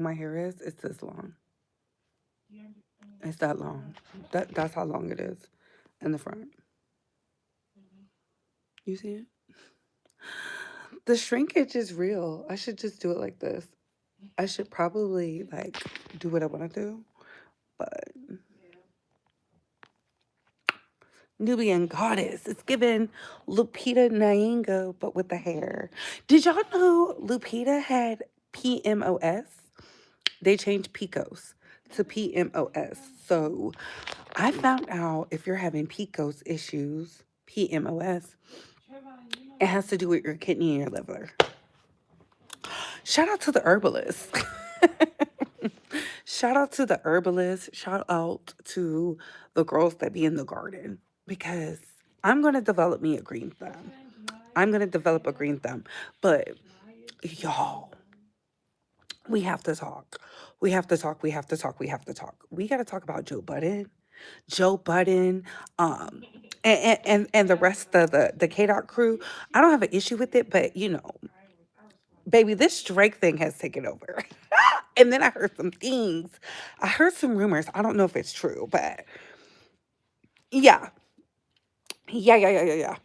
My hair is, it's this long. It's that long. That's how long it is in the front. You see it? The shrinkage is real. I should just do it like this. I should probably like do what I want to do, but Nubian goddess. It's given Lupita Nyong'o, but with the hair. Did y'all know Lupita had PMOS? They changed PCOS to PMOS. So I found out if you're having PCOS issues, PMOS, it has to do with your kidney and your liver. Shout out to the herbalist. Shout out to the herbalist. Shout out to the girls that be in the garden because I'm going to develop me a green thumb. I'm going to develop a green thumb. But y'all, we have to talk. We have to talk. We have to talk. We have to talk. We got to talk about Joe Budden. Joe Budden, and the rest of the K Dot crew. I don't have an issue with it, but baby, this Drake thing has taken over. And then I heard some things. I heard some rumors. I don't know if it's true, but yeah. Yeah.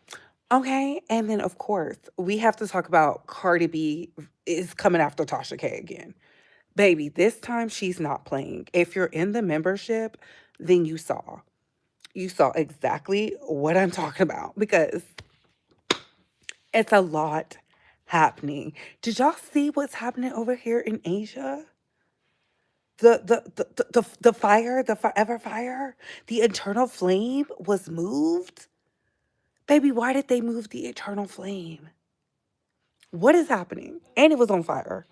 Okay. And then, of course, we have to talk about Cardi B is coming after Tasha K again. Baby, this time she's not playing. If you're in the membership, then you saw. You saw exactly what I'm talking about because it's a lot happening. Did y'all see what's happening over here in Asia? The fire, the forever fire, the eternal flame was moved. Baby, why did they move the eternal flame? What is happening? And it was on fire.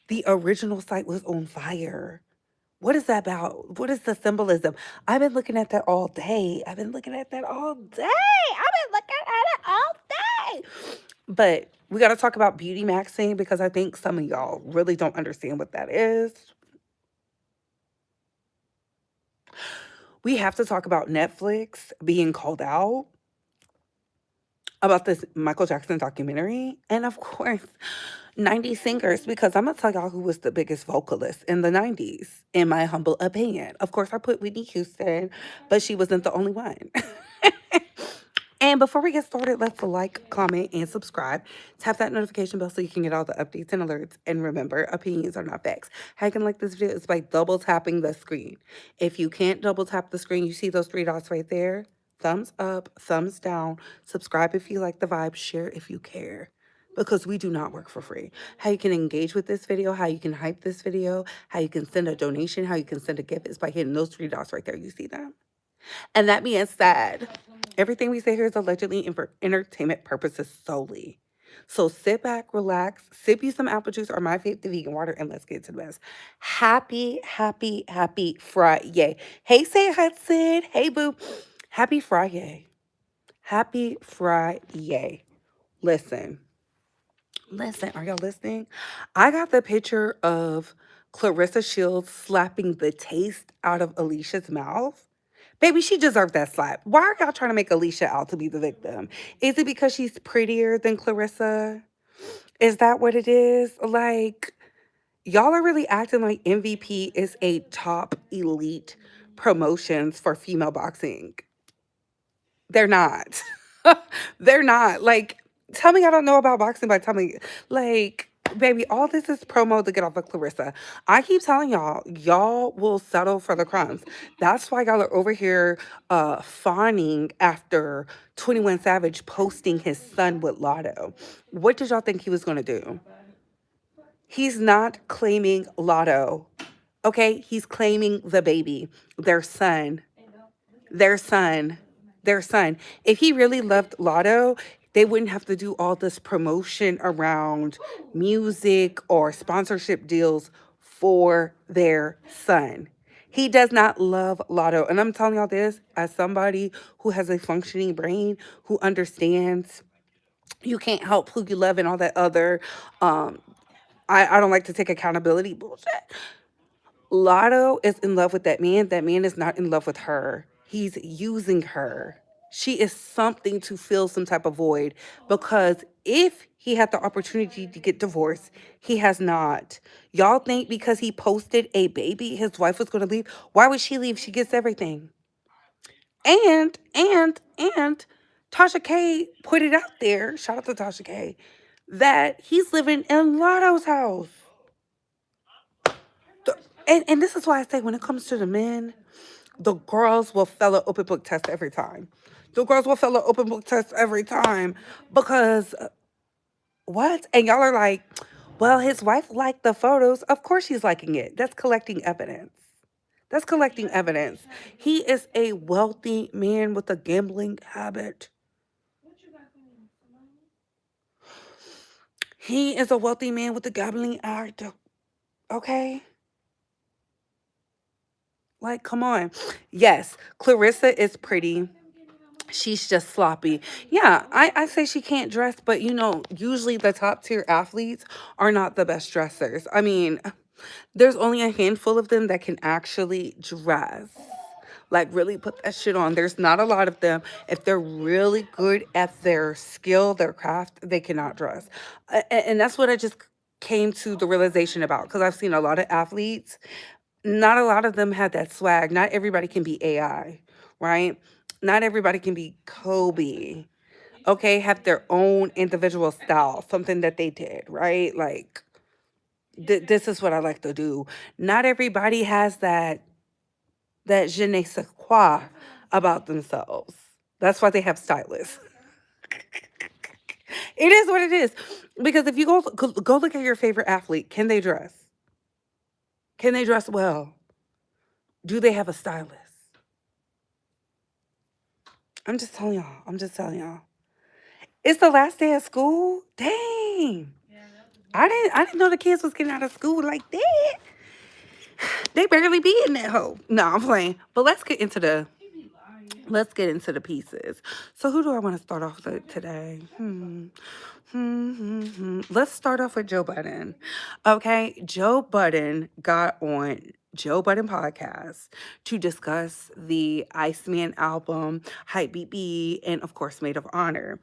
The original site was on fire. What is that about? What is the symbolism? I've been looking at that all day. I've been looking at that all day. I've been looking at it all day. But we got to talk about beauty maxing because I think some of y'all really don't understand what that is. We have to talk about Netflix being called out about this Michael Jackson documentary. And of course, 90s singers, because I'm going to tell y'all who was the biggest vocalist in the 90s, in my humble opinion. Of course, I put Whitney Houston, but she wasn't the only one. And before we get started, let's like, comment, and subscribe. Tap that notification bell so you can get all the updates and alerts. And remember, opinions are not facts. How you can like this video is by double tapping the screen. If you can't double tap the screen, you see those three dots right there? Thumbs up, thumbs down. Subscribe if you like the vibe. Share if you care. Because we do not work for free. How you can engage with this video, how you can hype this video, how you can send a donation, how you can send a gift is by hitting those three dots right there. You see them? And that being said, everything we say here is allegedly and for entertainment purposes solely. So sit back, relax, sip you some apple juice or my favorite vegan water, and let's get to the best. Happy Friday. Hey, say Hudson. Hey, boo. Happy Friday. Happy Friday. Listen, are y'all listening? I got the picture of Clarissa Shields slapping the taste out of Alicia's mouth. Baby, she deserved that slap. Why are y'all trying to make Alicia out to be the victim? Is it because she's prettier than Clarissa? Is that what it is? Like, y'all are really acting like MVP is a top elite promotions for female boxing. They're not. They're not. Like, tell me I don't know about boxing by telling me, like, baby, all this is promo to get off of Clarissa. I keep telling y'all will settle for the crumbs. That's why y'all are over here fawning after 21 Savage posting his son with Lotto. What did y'all think he was going to do? He's not claiming Lotto. Okay? He's claiming the baby, their son. Their son. Their son. If he really loved Lotto, they wouldn't have to do all this promotion around music or sponsorship deals for their son. He does not love Lotto. And I'm telling y'all this as somebody who has a functioning brain, who understands you can't help who you love and all that other um I don't like to take accountability bullshit. Lotto is in love with that man. That man is not in love with her. He's using her. She is something to fill some type of void because if He had the opportunity to get divorced. He has not. Y'all think because he posted a baby, his wife was going to leave? Why would she leave? She gets everything. And Tasha K put it out there. Shout out to Tasha K. That he's living in Lotto's house. And this is why I say when it comes to the men, the girls will fail an open book test every time. The girls will fail an open book test every time because what? And y'all are like, well, his wife liked the photos. Of course she's liking it. That's collecting evidence. That's collecting evidence. He is a wealthy man with a gambling habit. He is a wealthy man with a gambling act. Okay? Like, come on. Yes, Clarissa is pretty. She's just sloppy. Yeah, I say she can't dress, but usually the top tier athletes are not the best dressers. I mean, there's only a handful of them that can actually dress. Like, really put that shit on. There's not a lot of them. If they're really good at their skill, their craft, they cannot dress. And that's what I just came to the realization about because I've seen a lot of athletes. Not a lot of them had that swag. Not everybody can be AI, right? Not everybody can be Kobe. Okay, have their own individual style, something that they did, right? Like this is what I like to do. Not everybody has that je ne sais quoi about themselves. That's why they have stylists. It is what it is. Because if you go look at your favorite athlete, can they dress? Can they dress well? Do they have a stylist? I'm just telling y'all. I'm just telling y'all. It's the last day of school. Dang. I didn't know the kids was getting out of school like that. They barely be in that hole. No, I'm playing. But let's get into the pieces. So who do I want to start off with today? Let's start off with Joe Budden. Okay, Joe Budden got on Joe Budden podcast to discuss the Iceman album, Hype BB, and of course, Maid of Honor.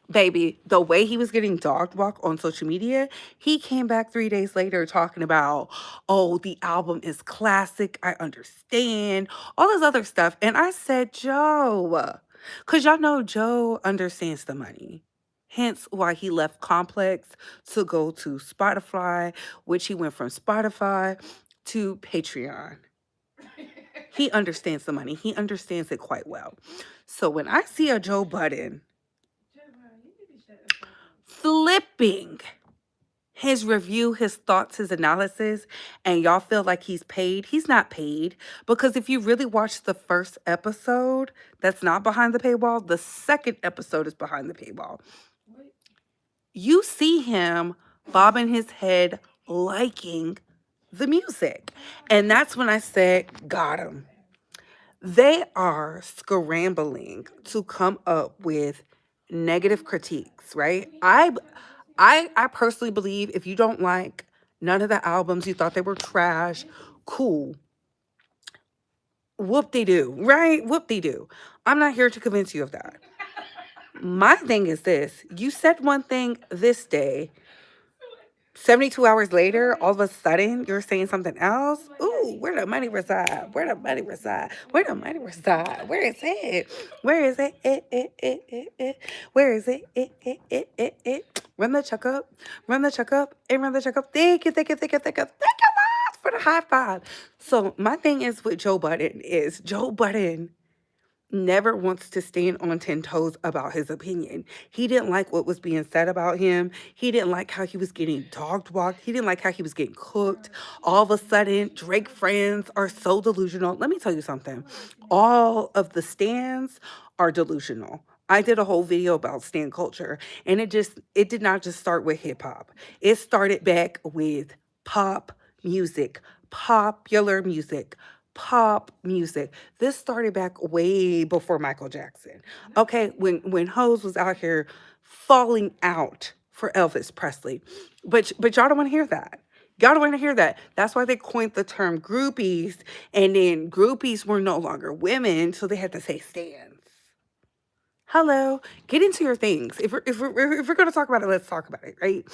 Baby, the way he was getting dogged walk on social media, he came back 3 days later talking about, oh, the album is classic. I understand all this other stuff. And I said, Joe, because y'all know Joe understands the money. Hence why he left Complex to go to Spotify, which he went from Spotify to Patreon. He understands the money. He understands it quite well. So when I see a Joe Budden flipping his review, his thoughts, his analysis, and y'all feel like he's not paid. Because if you really watch the first episode, that's not behind the paywall. The second episode is behind the paywall. You see him bobbing his head, liking the music. And that's when I said, got him. They are scrambling to come up with negative critiques, right? I personally believe if you don't like none of the albums, you thought they were trash, cool. Whoop-de-doo, right? Whoop-de-doo. I'm not here to convince you of that. My thing is this. You said one thing this day. 72 hours later, all of a sudden, you're saying something else. Ooh, where the money reside? Where the money reside? Where the money reside? Where is it? Where is it? Where is it? Run the checkup. Run the checkup. And run the checkup. Thank you, thank you, thank you, thank you. Thank you, Lord, for the high five. So my thing is with Joe Budden is Joe Budden never wants to stand on 10 toes about his opinion. He didn't like what was being said about him. He didn't like how he was getting dogged walked. He didn't like how he was getting cooked. All of a sudden, Drake fans are so delusional. Let me tell you something. All of the stans are delusional. I did a whole video about stan culture, and it did not just start with hip hop. It started back with pop music, popular music, pop music. This started back way before Michael Jackson. Okay, when Hose was out here falling out for Elvis Presley. But y'all don't want to hear that. Y'all don't want to hear that. That's why they coined the term groupies, and then groupies were no longer women, so they had to say stans. Hello, get into your things. If we're gonna talk about it, let's talk about it, right?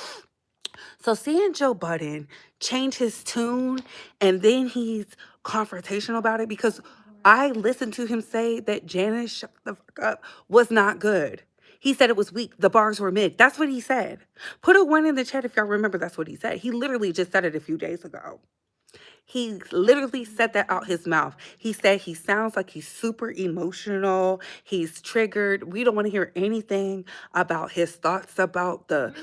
So seeing Joe Budden change his tune and then he's confrontational about it because I listened to him say that Janice shut the fuck up was not good. He said it was weak. The bars were mid. That's what he said. Put a one in the chat if y'all remember that's what he said. He literally just said it a few days ago. He literally said that out his mouth. He said he sounds like he's super emotional. He's triggered. We don't want to hear anything about his thoughts about the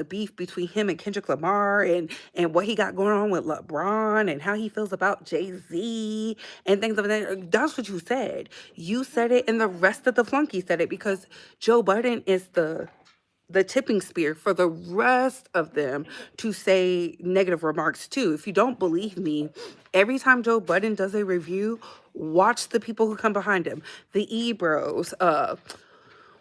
beef between him and Kendrick Lamar and what he got going on with LeBron and how he feels about Jay-Z and things of that. That's what you said. You said it and the rest of the flunky said it because Joe Budden is the tipping spear for the rest of them to say negative remarks too. If you don't believe me, every time Joe Budden does a review, watch the people who come behind him. The Ebros,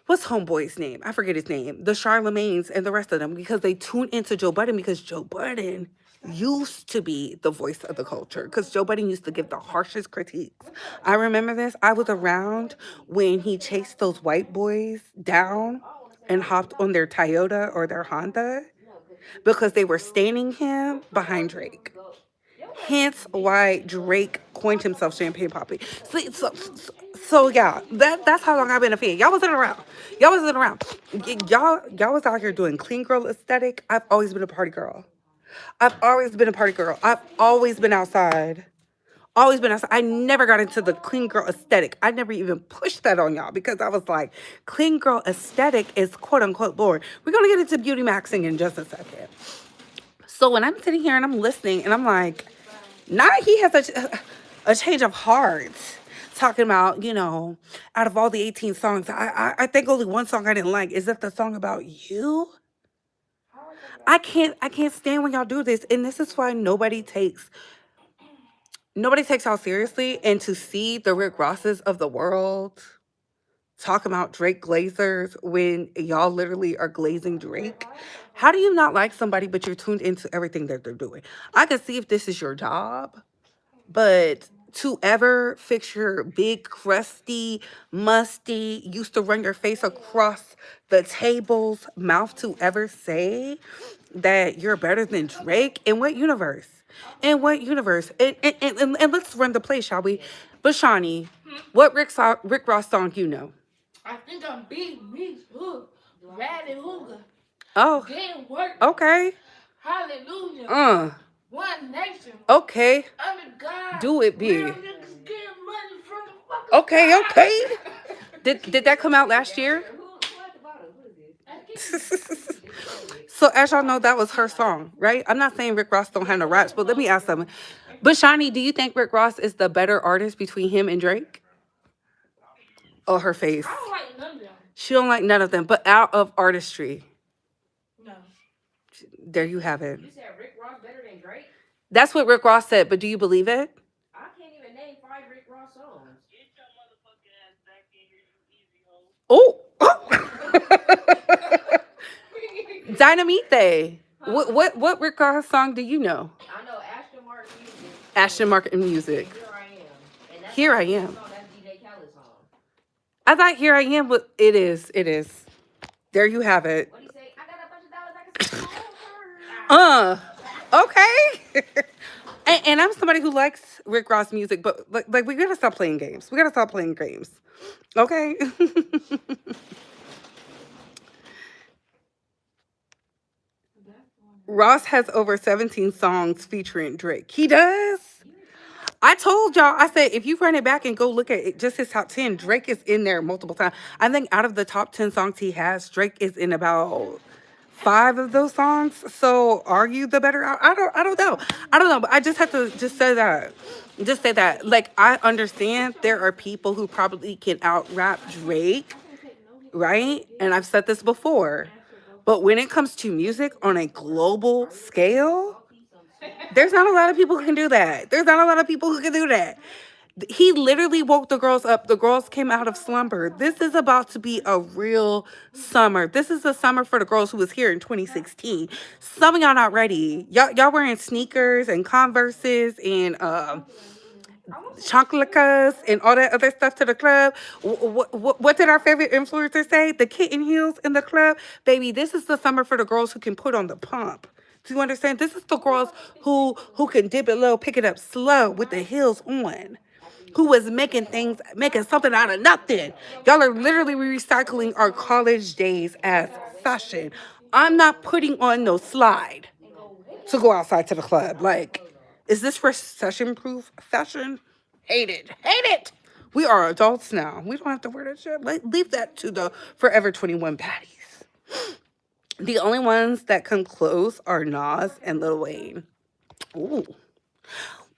what's Homeboy's name? I forget his name. The Charlemagne's and the rest of them because they tune into Joe Budden because Joe Budden used to be the voice of the culture because Joe Budden used to give the harshest critiques. I remember this. I was around when he chased those white boys down and hopped on their Toyota or their Honda because they were standing him behind Drake. Hence why Drake coined himself Champagne Poppy. So yeah, that's how long I've been a fan. Y'all wasn't around. Y'all wasn't around. Y'all was out here doing clean girl aesthetic. I've always been a party girl. I've always been a party girl. I've always been outside. Always been outside. I never got into the clean girl aesthetic. I never even pushed that on y'all because I was like, clean girl aesthetic is quote unquote boring. We're gonna get into beauty maxing in just a second. So when I'm sitting here and I'm listening and I'm like, now he has a change of heart. Talking about, out of all the 18 songs, I think only one song I didn't like. Is that the song about you? I can't stand when y'all do this. And this is why nobody takes y'all seriously. And to see the Rick Rosses of the world talk about Drake Glazers when y'all literally are glazing Drake. How do you not like somebody but you're tuned into everything that they're doing? I can see if this is your job, but to ever fix your big, crusty, musty, used to run your face across the table's mouth to ever say that you're better than Drake? In what universe? In what universe? And let's run the play, shall we? But Shawnee, what Rick Ross song you know? I think I'm big, me, rad and hooga. Oh. Getting work. Okay. Hallelujah. One nation. Okay. Under God. Do it big. Real niggas getting money from the fucking Okay, okay. Did that come out last year? So as y'all know, that was her song, right? I'm not saying Rick Ross don't have no raps, but let me ask something. But Shawnee, do you think Rick Ross is the better artist between him and Drake? Oh, her face. I don't like none of them. She don't like none of them, but out of artistry. No. There you have it. You said Rick Ross better than Drake? That's what Rick Ross said, but do you believe it? I can't even name 5 Rick Ross songs. Get your motherfucking ass back in here, you easy hoe. Oh. Dynamite. What Rick Ross song do you know? I know Ashton Martin Music. Ashton Martin Music. Here I Am. And that's Here I Am. That's DJ Khaled's song. I thought Here I Am, but it is. It is. There you have it. What do you say? I got a bunch of dollars I can Okay. and I'm somebody who likes Rick Ross music, but like we gotta stop playing games. We gotta stop playing games. Okay. Ross has over 17 songs featuring Drake. He does. I told y'all, I said, if you run it back and go look at it, just his top 10, Drake is in there multiple times. I think out of the top 10 songs he has, Drake is in about 5 of those songs. So are you the better? I don't know. I don't know. But I just have to just say that. Just say that. Like, I understand there are people who probably can out rap Drake, right? And I've said this before. But when it comes to music on a global scale, there's not a lot of people who can do that. There's not a lot of people who can do that. He literally woke the girls up. The girls came out of slumber. This is about to be a real summer. This is a summer for the girls who was here in 2016. Some of y'all not ready. Y'all wearing sneakers and Converses and chocolates and all that other stuff to the club. What did our favorite influencer say? The kitten heels in the club, baby. This is the summer for the girls who can put on the pump. Do you understand? This is the girls who can dip it low, pick it up slow with the heels on. Who was making things, making something out of nothing. Y'all are literally recycling our college days as fashion. I'm not putting on no slide to go outside to the club. Like, is this recession proof fashion? Hate it. Hate it. We are adults now. We don't have to wear that shit. Like, leave that to the Forever 21 baddies. The only ones that come close are Nas and Lil Wayne. Ooh.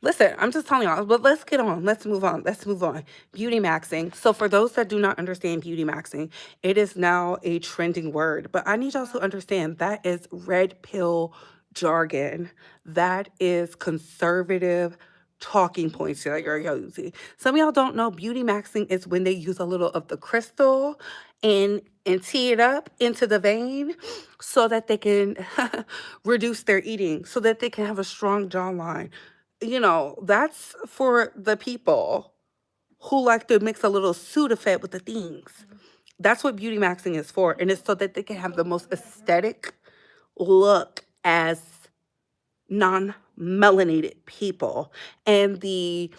Listen, I'm just telling y'all, but let's get on. Let's move on. Let's move on. Beauty maxing. So, for those that do not understand beauty maxing, it is now a trending word. But I need y'all to understand that is red pill jargon. That is conservative talking points that you're using. Some of y'all don't know beauty maxing is when they use a little of the crystal and tee it up into the vein so that they can reduce their eating, so that they can have a strong jawline. That's for the people who like to mix a little Sudafed with the things. That's what beauty maxing is for. And it's so that they can have the most aesthetic look as non-melanated people. And the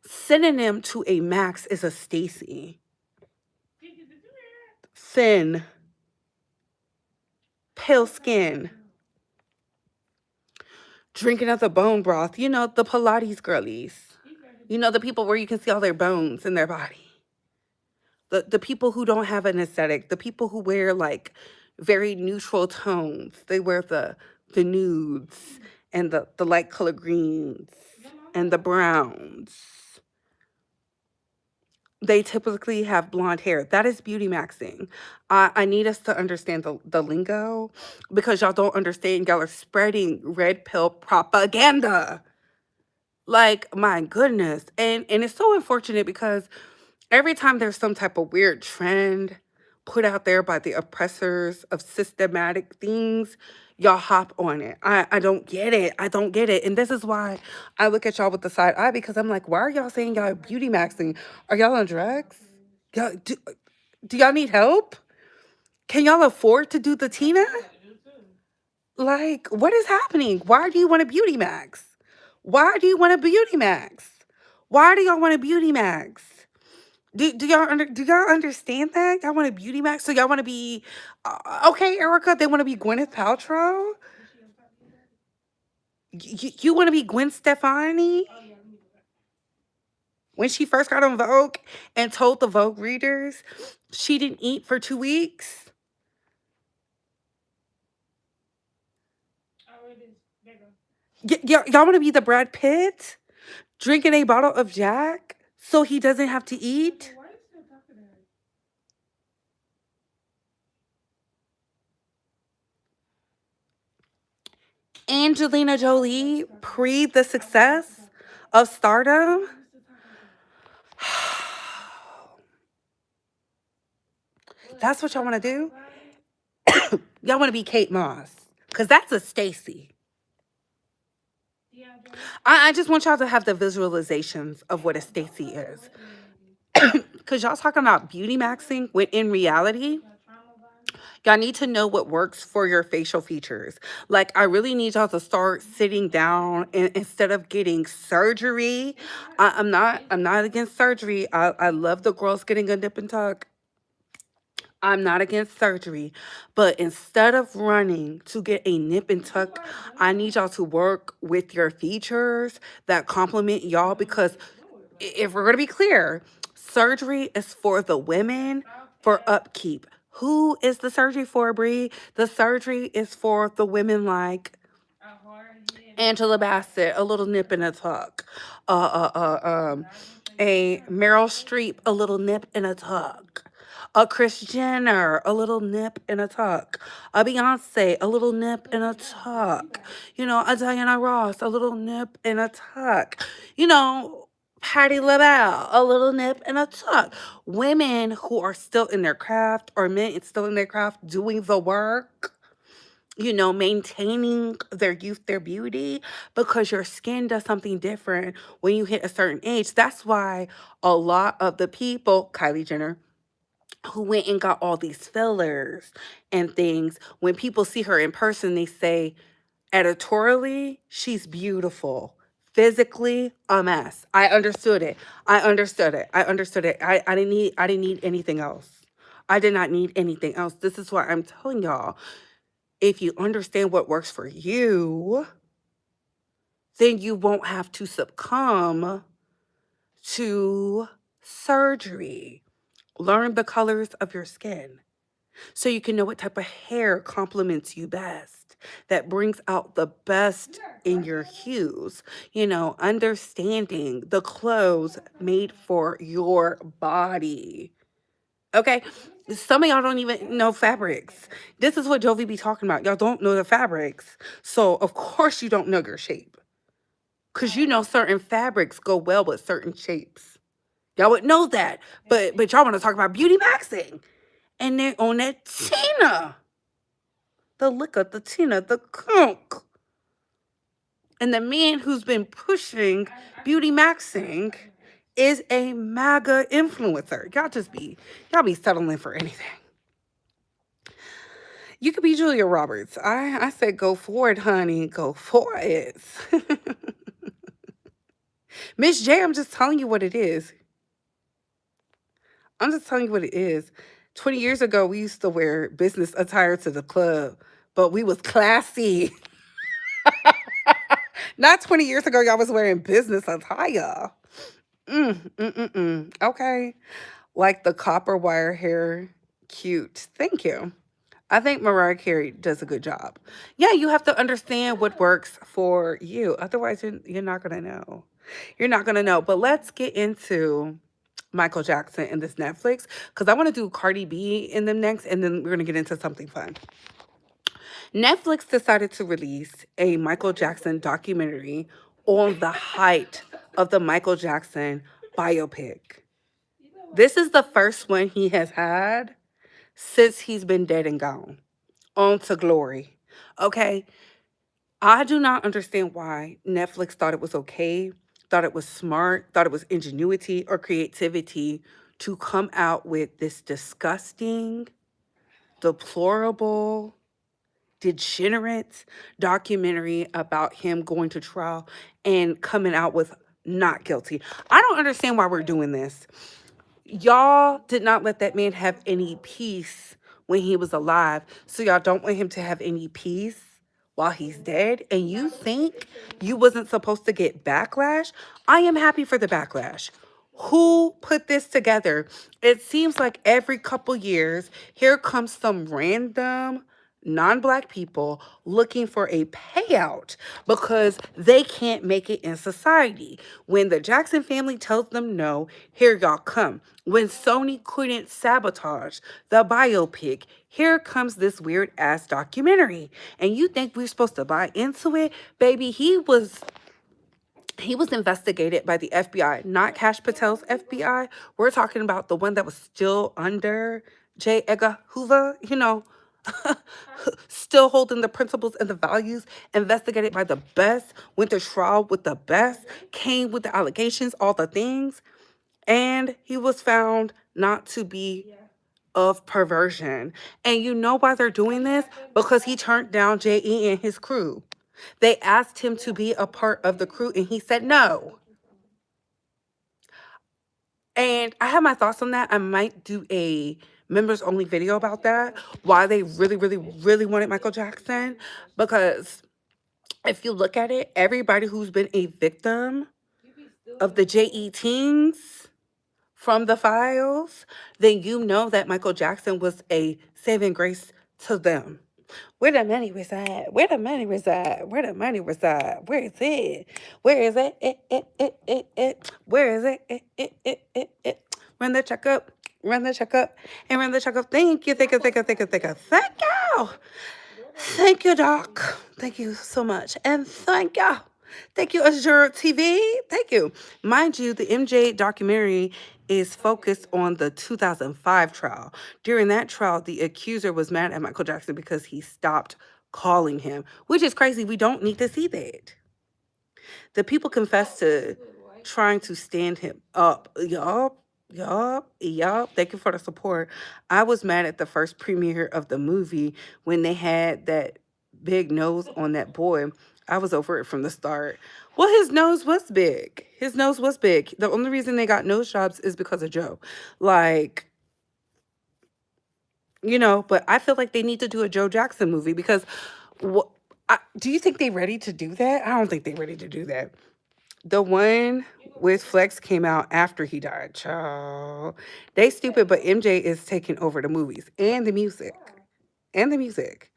synonym to a max is a Stacy. Thin, pale skin, drinking out the bone broth. The Pilates girlies. The people where you can see all their bones in their body. The people who don't have an aesthetic, the people who wear like very neutral tones. They wear the nudes and the light color greens and the browns. They typically have blonde hair. That is beauty maxing. I need us to understand the lingo, because y'all don't understand. Y'all are spreading red pill propaganda. Like, my goodness. And it's so unfortunate because every time there's some type of weird trend put out there by the oppressors of systematic things, y'all hop on it. I don't get it. I don't get it. And this is why I look at y'all with the side eye, because I'm like, why are y'all saying y'all beauty maxing? Are y'all on drugs? Y'all, do y'all need help? Can y'all afford to do the Tina? Like, what is happening? Why do you want a beauty max? Why do you want a beauty max? Why do y'all want a beauty max? Do y'all understand that? Y'all want a beauty max? So y'all want to be okay, Erica, they want to be Gwyneth Paltrow? You want to be Gwen Stefani? When she first got on Vogue and told the Vogue readers she didn't eat for 2 weeks? Y'all want to be the Brad Pitt? Drinking a bottle of Jack so he doesn't have to eat? Angelina Jolie, pre the success of stardom? That's what y'all want to do? Y'all want to be Kate Moss, because that's a Stacy. I just want y'all to have the visualizations of what a Stacy is. Because y'all talking about beauty maxing when in reality, y'all need to know what works for your facial features. Like, I really need y'all to start sitting down and instead of getting surgery. I'm not against surgery. I love the girls getting a nip and tuck. I'm not against surgery, but instead of running to get a nip and tuck, I need y'all to work with your features that complement y'all, because if we're going to be clear, surgery is for the women for upkeep. Who is the surgery for, Bree? The surgery is for the women like Angela Bassett, a little nip and a tuck. A Meryl Streep, a little nip and a tuck. A Kris Jenner, a little nip and a tuck. A Beyonce, a little nip and a tuck. A Diana Ross, a little nip and a tuck. Patti LaBelle, a little nip and a tuck. Women who are still in their craft, or men still in their craft doing the work, maintaining their youth, their beauty, because your skin does something different when you hit a certain age. That's why a lot of the people, Kylie Jenner, who went and got all these fillers and things, when people see her in person, they say, editorially, she's beautiful. Physically, a mess. I understood it. I understood it. I understood it. I didn't need anything else. I did not need anything else. This is why I'm telling y'all, if you understand what works for you, then you won't have to succumb to surgery. Learn the colors of your skin so you can know what type of hair complements you best, that brings out the best in your hues. Understanding the clothes made for your body. Okay? Some of y'all don't even know fabrics. This is what Jovi be talking about. Y'all don't know the fabrics. So, of course, you don't know your shape. Because certain fabrics go well with certain shapes. Y'all would know that. But y'all want to talk about beauty maxing. And they're on that Tina. The liquor, the Tina, the conk. And the man who's been pushing beauty maxing is a MAGA influencer. Y'all be settling for anything. You could be Julia Roberts. I said go for it, honey. Go for it. Miss J, I'm just telling you what it is. I'm just telling you what it is. 20 years ago, we used to wear business attire to the club, but we was classy. Not 20 years ago, y'all was wearing business attire. Okay. Like the copper wire hair. Cute. Thank you. I think Mariah Carey does a good job. Yeah, you have to understand what works for you. Otherwise, you're not going to know. You're not going to know. But let's get into Michael Jackson and this Netflix, because I want to do Cardi B in them next, and then we're going to get into something fun. Netflix decided to release a Michael Jackson documentary on the height of the Michael Jackson biopic. This is the first one he has had since he's been dead and gone. On to glory. Okay? I do not understand why Netflix thought it was okay, thought it was smart, thought it was ingenuity or creativity to come out with this disgusting, deplorable, degenerate documentary about him going to trial and coming out with not guilty. I don't understand why we're doing this. Y'all did not let that man have any peace when he was alive, so y'all don't want him to have any peace while he's dead, and you think you wasn't supposed to get backlash? I am happy for the backlash. Who put this together? It seems like every couple years, here comes some random non-black people looking for a payout because they can't make it in society. When the Jackson family tells them no, here y'all come. When Sony couldn't sabotage the biopic, here comes this weird ass documentary. And you think we're supposed to buy into it? Baby, he was investigated by the FBI, not Cash Patel's FBI. We're talking about the one that was still under J. Edgar Hoover, still holding the principles and the values, investigated by the best, went to trial with the best, came with the allegations, all the things, and he was found not to be of perversion. And you know why they're doing this? Because he turned down J.E. and his crew. They asked him to be a part of the crew, and he said no. And I have my thoughts on that. I might do a members only video about that, why they really, really, really wanted Michael Jackson. Because if you look at it, everybody who's been a victim of the JE teens from the files, then you know that Michael Jackson was a saving grace to them. Where the money reside? Where the money reside? Where the money reside? Where is it? Where is it? Where is it? Run the checkup. Run the checkup. And run the checkup. Thank you. Thank you. Thank you. Thank you. Thank you. Thank you. Thank you, Doc. Thank you so much. And thank you. Thank you, Azure TV. Thank you. Mind you, the MJ documentary is focused on the 2005 trial. During that trial, the accuser was mad at Michael Jackson because he stopped calling him, which is crazy. We don't need to see that. The people confess to trying to stand him up. Yup. Thank you for the support. I was mad at the first premiere of the movie when they had that big nose on that boy. I was over it from the start. Well, his nose was big. His nose was big. The only reason they got nose jobs is because of Joe. Like, but I feel like they need to do a Joe Jackson movie because what do you think they ready to do that? I don't think they ready to do that. The one with Flex came out after he died. Child. They stupid, but MJ is taking over the movies and the music. And the music.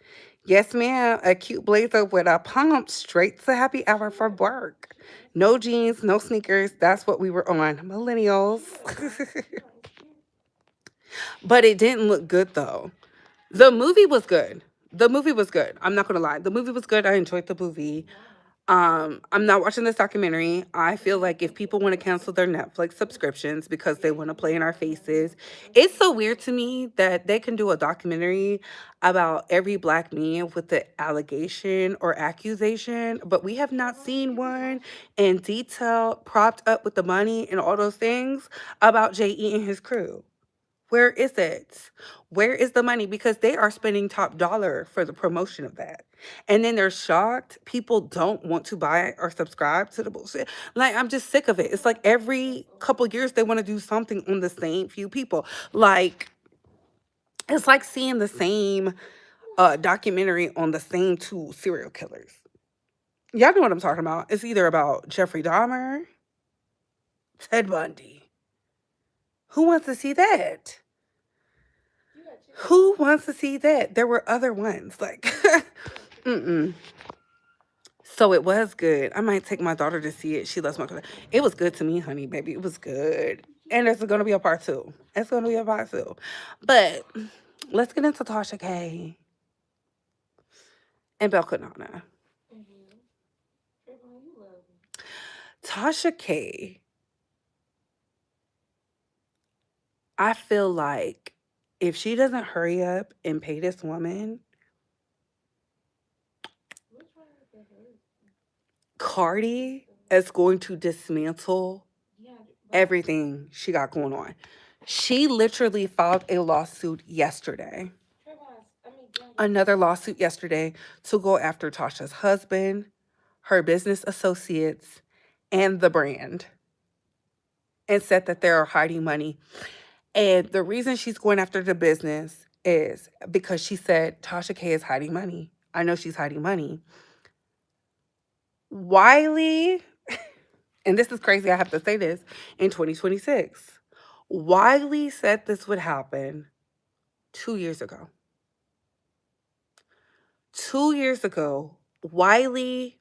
Yes, ma'am. A cute blazer with a pump straight to happy hour for work. No jeans, no sneakers. That's what we were on. Millennials. But it didn't look good though. The movie was good. The movie was good. I'm not gonna lie. The movie was good. I enjoyed the movie. I'm not watching this documentary. I feel like if people want to cancel their Netflix subscriptions because they want to play in our faces, it's so weird to me that they can do a documentary about every black man with the allegation or accusation, but we have not seen one in detail, propped up with the money and all those things about JE and his crew. Where is it? Where is the money? Because they are spending top dollar for the promotion of that. And then they're shocked. People don't want to buy or subscribe to the bullshit. Like, I'm just sick of it. It's like every couple years they want to do something on the same few people. Like, it's like seeing the same documentary on the same two serial killers. Y'all know what I'm talking about. It's either about Jeffrey Dahmer, Ted Bundy. Who wants to see that? Who wants to see that? There were other ones. Like, mm-mm. So it was good. I might take my daughter to see it. She loves my color. It was good to me, honey, baby. It was good. And there's going to be a part two. It's going to be a part two. But let's get into Tasha K and Belkanana. Tasha K, I feel like if she doesn't hurry up and pay this woman, Cardi is going to dismantle everything she got going on. She literally filed a lawsuit yesterday. Another lawsuit yesterday to go after Tasha's husband, her business associates, and the brand, and said that they're hiding money. And the reason she's going after the business is because she said Tasha K is hiding money. I know she's hiding money. Wiley, and this is crazy, I have to say this, in 2026, Wiley said this would happen 2 years ago. 2 years ago, Wiley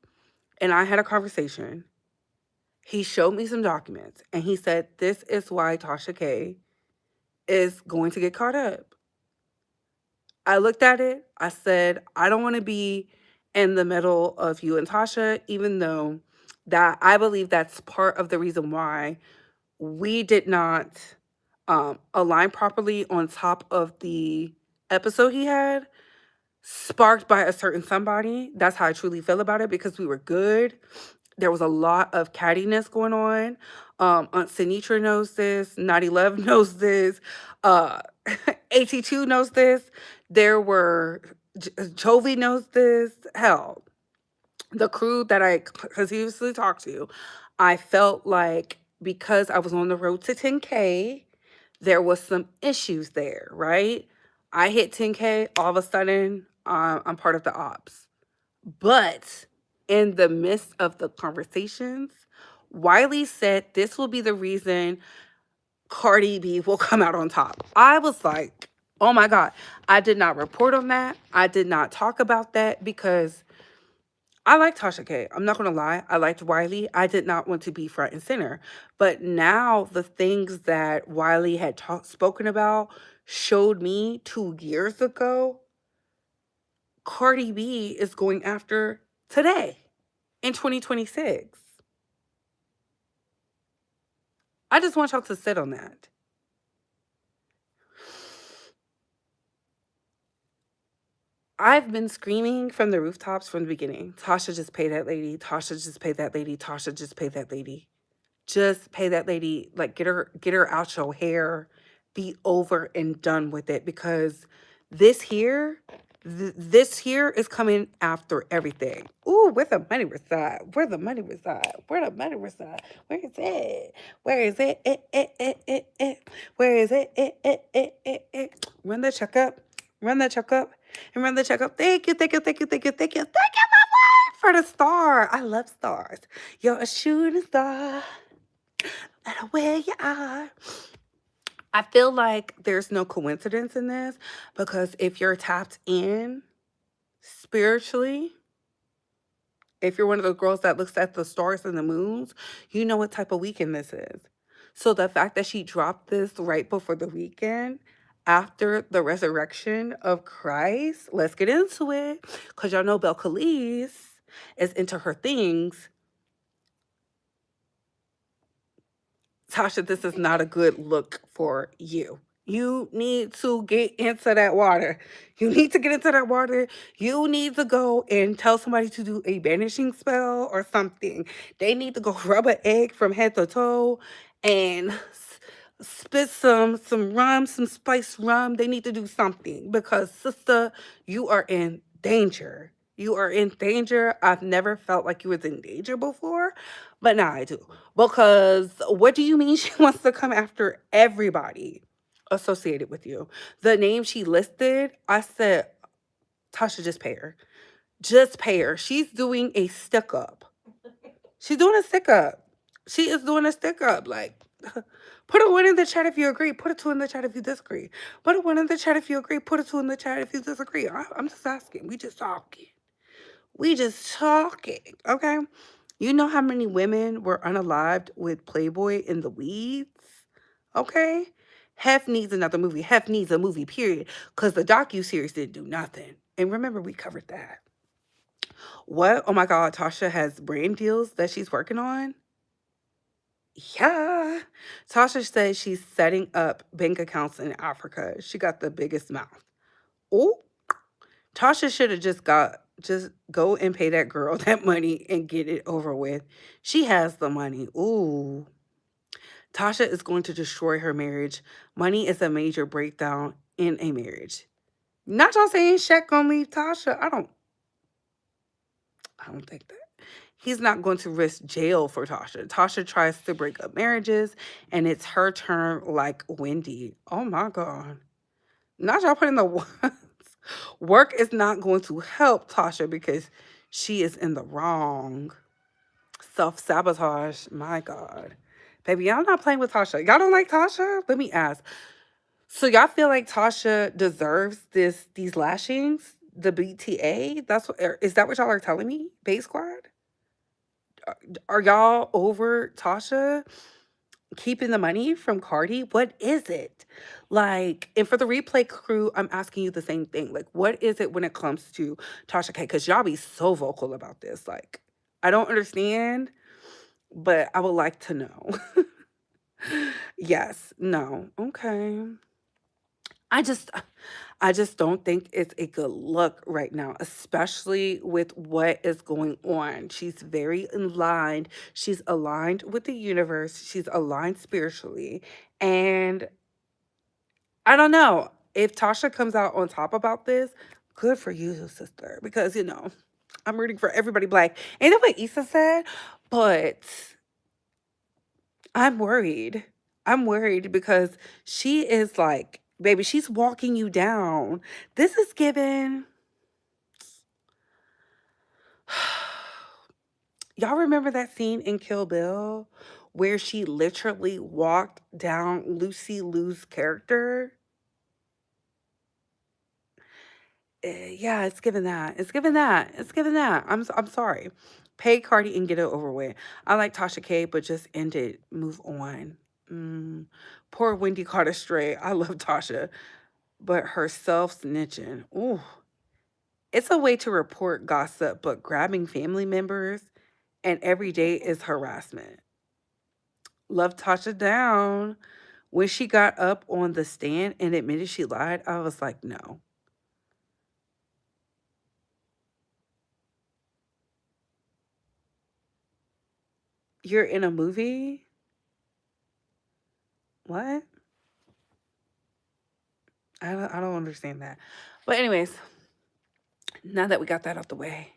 and I had a conversation. He showed me some documents and he said, this is why Tasha K is going to get caught up. I looked at it. I said, I don't want to be in the middle of you and Tasha, even though that I believe that's part of the reason why we did not align properly on top of the episode he had, sparked by a certain somebody. That's how I truly feel about it, because we were good. There was a lot of cattiness going on. Aunt Sinitra knows this. Naughty Love knows this. AT2 knows this. There were, Chovy knows this. Hell, the crew that I continuously talked to, I felt like because I was on the road to 10K, there was some issues there, right? I hit 10K, all of a sudden, I'm part of the ops. But in the midst of the conversations, Wiley said this will be the reason Cardi B will come out on top. I was like, oh my God. I did not report on that. I did not talk about that because I like Tasha K. I'm not going to lie. I liked Wiley. I did not want to be front and center. But now the things that Wiley had spoken about showed me 2 years ago, Cardi B is going after today in 2026. I just want y'all to sit on that. I've been screaming from the rooftops from the beginning. Tasha, just pay that lady. Tasha, just pay that lady. Tasha, just pay that lady. Just pay that lady. Like get her out your hair. Be over and done with it because this here, this here is coming after everything. Ooh, where the money reside? Where the money reside? Where the money reside? Where is it? Where is it? Where is it? Run the checkup. Run the checkup. And run the checkup. Thank you, thank you, thank you, thank you, thank you, thank you, my Lord, for the star. I love stars. You're a shooting star. No matter where you are. I feel like there's no coincidence in this because if you're tapped in spiritually, if you're one of the girls that looks at the stars and the moons, you know what type of weekend this is. So the fact that she dropped this right before the weekend, after the resurrection of Christ, let's get into it. Because y'all know Belcalis is into her things. Tasha, this is not a good look for you. You need to get into that water. You need to get into that water. You need to go and tell somebody to do a banishing spell or something. They need to go rub an egg from head to toe and spit some rum, some spiced rum. They need to do something because sister, you are in danger. You are in danger. I've never felt like you was in danger before, but now I do. Because what do you mean she wants to come after everybody associated with you? The name she listed, I said, Tasha, just pay her. Just pay her. She's doing a stick up. She's doing a stick up. She is doing a stick up. Like, put a one in the chat if you agree. Put a two in the chat if you disagree. Put a one in the chat if you agree. Put a two in the chat if you disagree. I'm just asking. We just talking. We just talking. Okay? You know how many women were unalived with Playboy in the weeds? Okay? Hef needs another movie. Hef needs a movie, period. Because the docu-series didn't do nothing. And remember, we covered that. What? Oh my God, Tasha has brand deals that she's working on? Yeah. Tasha says she's setting up bank accounts in Africa. She got the biggest mouth. Oh, Tasha should have just go and pay that girl that money and get it over with. She has the money. Ooh. Tasha is going to destroy her marriage. Money is a major breakdown in a marriage. Not y'all saying Shaq gonna leave Tasha. I don't think that. He's not going to risk jail for Tasha. Tasha tries to break up marriages, and it's her turn like Wendy. Oh my God. Not y'all putting the words. Work is not going to help Tasha because she is in the wrong. Self-sabotage. My God. Baby, y'all not playing with Tasha. Y'all don't like Tasha? Let me ask. So y'all feel like Tasha deserves these lashings? The BTA? Is that what y'all are telling me? Base Squad? Are y'all over Tasha keeping the money from Cardi? What is it? Like, and for the replay crew, I'm asking you the same thing. Like, what is it when it comes to Tasha K? Because y'all be so vocal about this. Like, I don't understand, but I would like to know. Yes, no, okay. I just I just don't think it's a good look right now, especially with what is going on. She's very aligned. She's aligned with the universe. She's aligned spiritually. And I don't know if Tasha comes out on top about this, good for you, sister, because I'm rooting for everybody black. Ain't that what Issa said? But I'm worried. I'm worried because she is like, baby, she's walking you down. This is given. Y'all remember that scene in Kill Bill where she literally walked down Lucy Liu's character? Yeah, it's given that. It's given that. It's given that. I'm sorry. Pay Cardi and get it over with. I like Tasha K, but just end it. Move on. Poor Wendy caught a stray. I love Tasha, but her self snitching. Ooh, it's a way to report gossip, but grabbing family members and every day is harassment. Love Tasha down. When she got up on the stand and admitted she lied, I was like, no. You're in a movie? What? I don't understand that. But anyways, now that we got that out the way,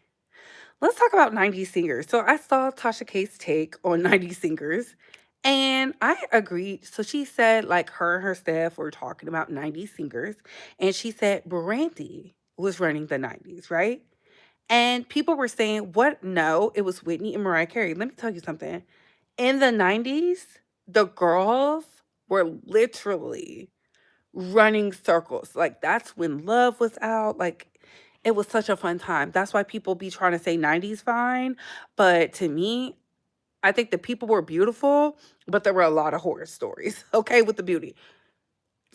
let's talk about 90s singers. So I saw Tasha K's take on 90s singers and I agreed. So she said, like, her and her staff were talking about 90s singers, and she said Brandy was running the 90s, right? And people were saying, what? No, it was Whitney and Mariah Carey. Let me tell you something. In the 90s, the girls were literally running circles. Like, that's when Love was out. Like, it was such a fun time. That's why people be trying to say 90s fine. But to me, I think the people were beautiful, but there were a lot of horror stories, okay, with the beauty.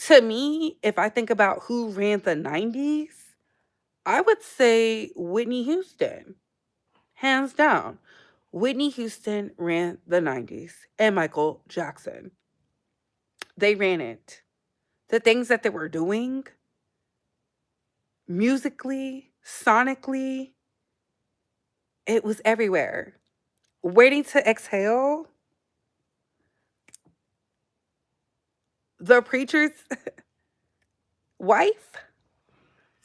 To me, if I think about who ran the 90s, I would say Whitney Houston, hands down. Whitney Houston ran the 90s and Michael Jackson. They ran it. The things that they were doing musically, sonically, it was everywhere. Waiting to Exhale, The Preacher's Wife,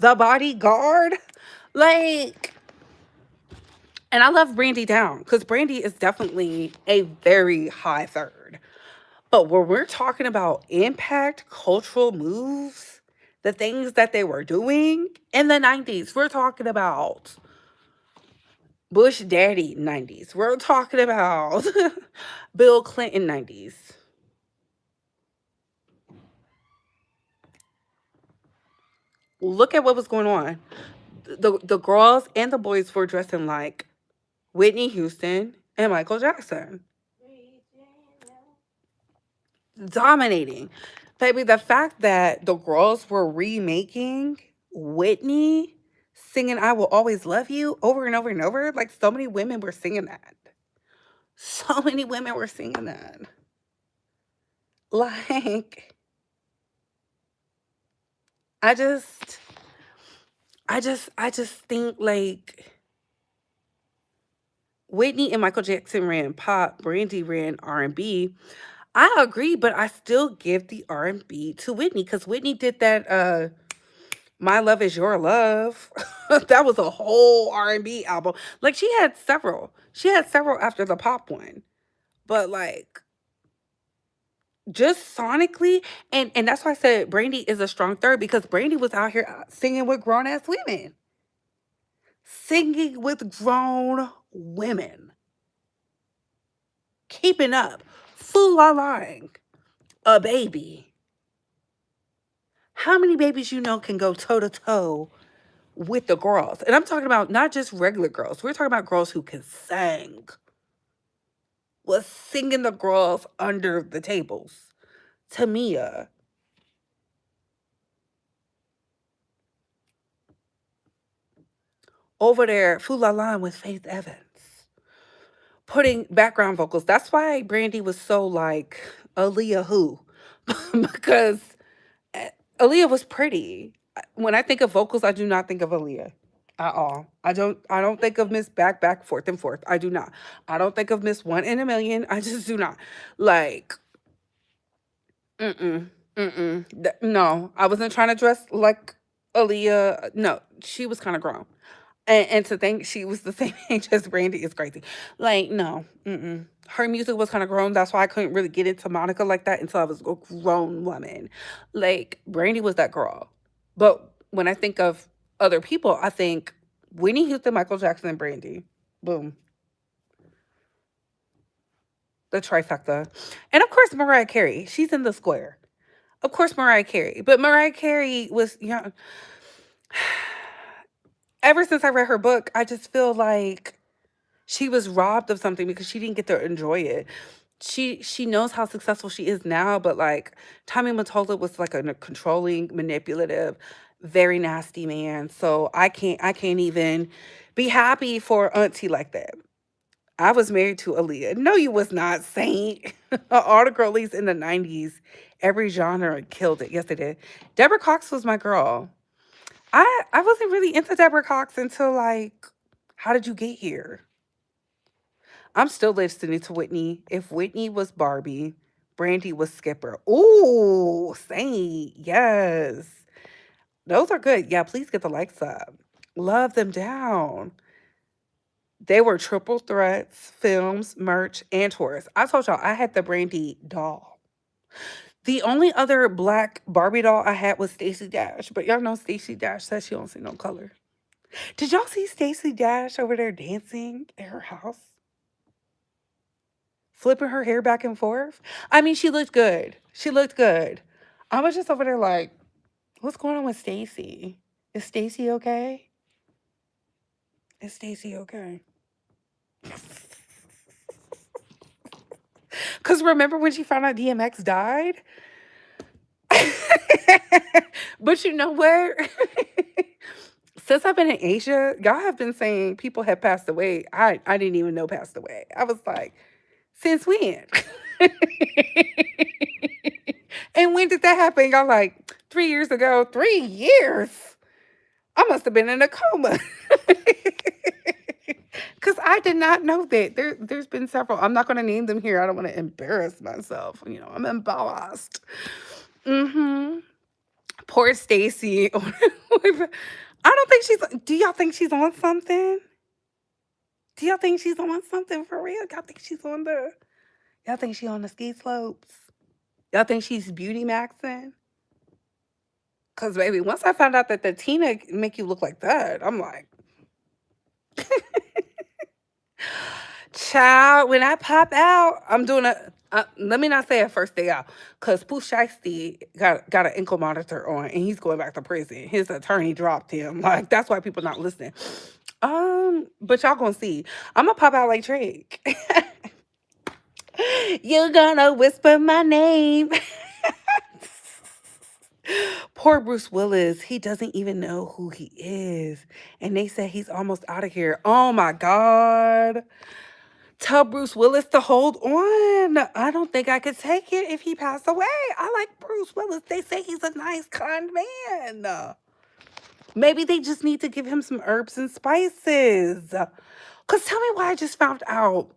The Bodyguard. Like, and I love Brandy down because Brandy is definitely a very high third. But when we're talking about impact, cultural moves, the things that they were doing in the 90s, we're talking about Bush Daddy 90s. We're talking about Bill Clinton 90s. Look at what was going on. The girls and the boys were dressing like Whitney Houston and Michael Jackson. Dominating. Baby, the fact that the girls were remaking Whitney singing I Will Always Love You over and over and over, like so many women were singing that. So many women were singing that. Like, I just I just think like Whitney and Michael Jackson ran pop, Brandy ran R&B. I agree, but I still give the R&B to Whitney because Whitney did that My Love Is Your Love. That was a whole R&B album. Like, she had several. She had several after the pop one. But like, just sonically, and that's why I said Brandy is a strong third, because Brandy was out here singing with grown ass women. Singing with grown women. Keeping up. Fool la lying. A baby. How many babies you know can go toe to toe with the girls? And I'm talking about not just regular girls. We're talking about girls who can sing. Was singing the girls under the tables. Tamia. Over there, Fool La La with Faith Evans. Putting background vocals. That's why Brandy was so like Aaliyah who. Because Aaliyah was pretty. When I think of vocals, I do not think of Aaliyah at all. I don't think of Miss Back Forth and Forth. I do not. I don't think of Miss One in a Million. I just do not. Like, mm-mm. Mm-mm. No. I wasn't trying to dress like Aaliyah. No, she was kind of grown. And to think she was the same age as Brandy is crazy. Like, no. Mm-mm. Her music was kind of grown. That's why I couldn't really get into Monica like that until I was a grown woman. Like, Brandy was that girl. But when I think of other people, I think Whitney Houston, Michael Jackson, and Brandy. Boom. The trifecta. And of course, Mariah Carey. She's in the square. Of course, Mariah Carey. But Mariah Carey was, ever since I read her book, I just feel like she was robbed of something because she didn't get to enjoy it. She knows how successful she is now, but like Tommy Mottola was like a controlling, manipulative, very nasty man. So I can't even be happy for Auntie like that. I was married to Aaliyah. No, you was not, Saint. All the girlies in the 90s, every genre killed it. Yes, they did. Deborah Cox was my girl. I wasn't really into Deborah Cox until like, How Did You Get Here? I'm still listening to Whitney. If Whitney was Barbie, Brandy was Skipper. Ooh, Saint, yes. Those are good. Yeah, please get the likes up. Love them down. They were triple threats, films, merch, and tours. I told y'all I had the Brandy doll. The only other black Barbie doll I had was Stacey Dash, but y'all know Stacey Dash says she don't see no color. Did y'all see Stacey Dash over there dancing at her house? Flipping her hair back and forth? I mean, she looked good. She looked good. I was just over there like, what's going on with Stacey? Is Stacey okay? Is Stacey okay? Because remember when she found out DMX died? But you know what? Since I've been in Asia, y'all have been saying people have passed away. I didn't even know passed away. I was like, since when? And when did that happen? Y'all like 3 years ago. 3 years. I must have been in a coma. Because I did not know that. There's been several. I'm not going to name them here. I don't want to embarrass myself. You know, I'm embarrassed. Mm-hmm. Poor Stacy. I don't think she's. Do y'all think she's on something? Do y'all think she's on something for real? Y'all think she's on the? Y'all think she on the ski slopes? Y'all think she's beauty maxing? Cause baby, once I found out that the Tina make you look like that, I'm like, child. When I pop out, I'm doing a. Let me not say a first day out, cause Pooh Shiesty got an ankle monitor on, and he's going back to prison. His attorney dropped him. Like that's why people not listening. But y'all gonna see. I'm gonna pop out like Drake. You're gonna whisper my name. Poor Bruce Willis. He doesn't even know who he is. And they say he's almost out of here. Oh my God. Tell Bruce Willis to hold on. I don't think I could take it if he passed away. I like Bruce Willis. They say he's a nice, kind man. Maybe they just need to give him some herbs and spices. Because tell me why I just found out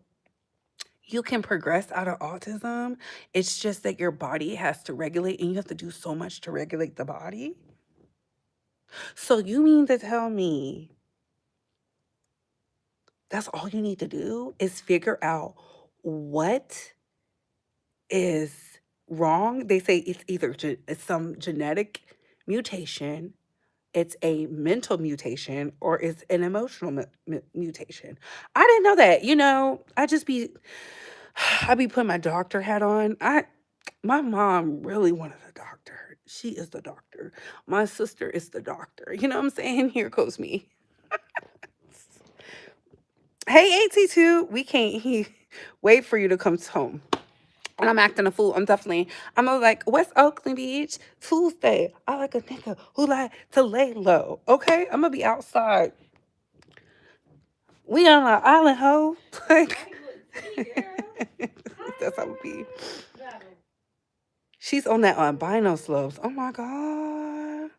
you can progress out of autism. It's just that your body has to regulate, and you have to do so much to regulate the body. So you mean to tell me that's all you need to do is figure out what is wrong? They say it's either it's some genetic mutation, it's a mental mutation, or it's an emotional mutation. I didn't know that. You know, I be putting my doctor hat on. My mom really wanted a doctor. She is the doctor. My sister is the doctor. You know what I'm saying? Here goes me. Hey, AT2, we can't wait for you to come home. And I'm acting a fool. I'm like, West Oakland Beach, Tuesday. I like a nigga who like to lay low. Okay? I'm going to be outside. We on an island, ho. Like, that's how it be. She's on that albino slopes. Oh my God.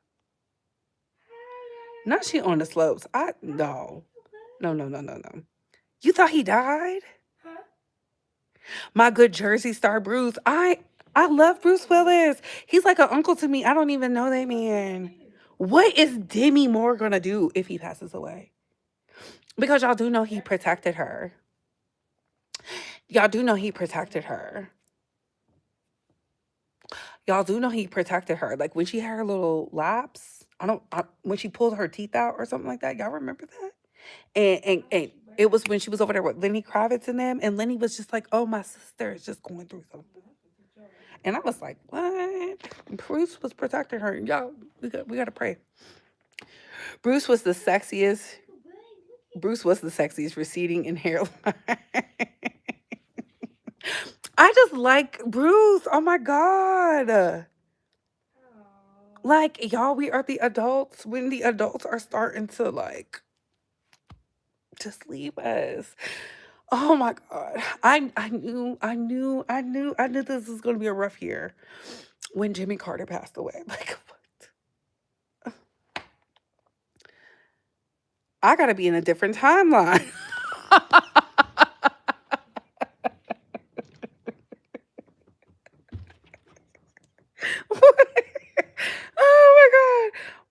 Not she on the slopes. No. No. You thought he died? My good Jersey star Bruce. I love Bruce Willis. He's like an uncle to me. I don't even know that man. What is Demi Moore gonna do if he passes away? Because y'all do know he protected her. Y'all do know he protected her. Y'all do know he protected her. Like when she had her little lapse, when she pulled her teeth out or something like that. Y'all remember that? And it was when she was over there with Lenny Kravitz and them, and Lenny was just like, "Oh, my sister is just going through something," and I was like, "What?" Bruce was protecting her. Y'all, we got to pray. Bruce was the sexiest. Bruce was the sexiest receding in hairline. I just like Bruce. Oh my God. Like, y'all, we are the adults when the adults are starting to like just leave us. Oh my God. I knew this was gonna be a rough year when Jimmy Carter passed away. Like what? I gotta be in a different timeline.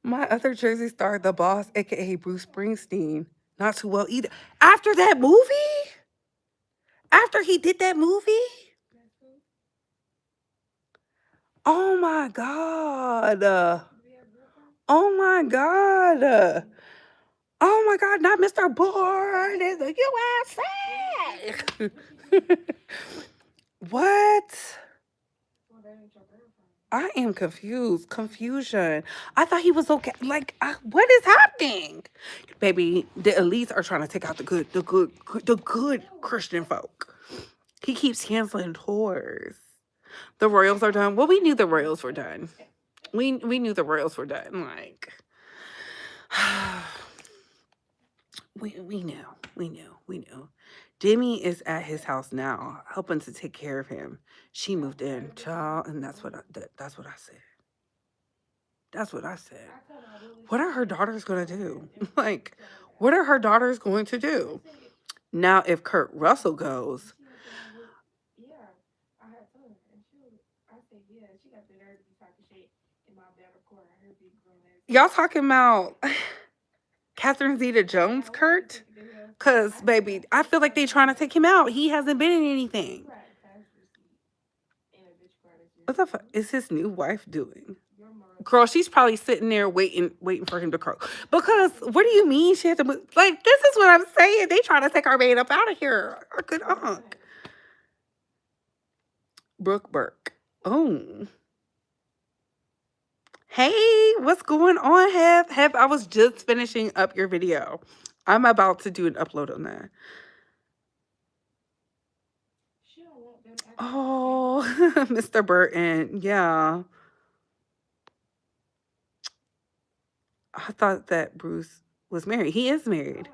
My other Jersey star, the boss, aka Bruce Springsteen, not too well either. After that movie? After he did that movie? Oh my God. Oh my God. Oh my God, not Mr. Born in the USA. What? I am confused. Confusion. I thought he was okay. Like, what is happening? Baby, the elites are trying to take out the good Christian folk. He keeps canceling tours. The Royals are done. Well, we knew the Royals were done. We knew the Royals were done. Like, we knew. Demi is at his house now, helping to take care of him. She moved in, child, and that's what I said. That's what I said. What are her daughters going to do? Like, what are her daughters going to do? Now, if Kurt Russell goes, y'all talking about Catherine Zeta-Jones, Kurt? Because, baby, I feel like they trying to take him out. He hasn't been in anything. What the fuck is his new wife doing? Girl, she's probably sitting there waiting for him to croak. Because what do you mean she had to move? Like, this is what I'm saying. They trying to take our man up out of here. Our good aunt. Brooke Burke. Oh. Hey, what's going on, Heb? Heb, I was just finishing up your video. I'm about to do an upload on that. Oh, Mr. Burton. Yeah. I thought that Bruce was married. He is married.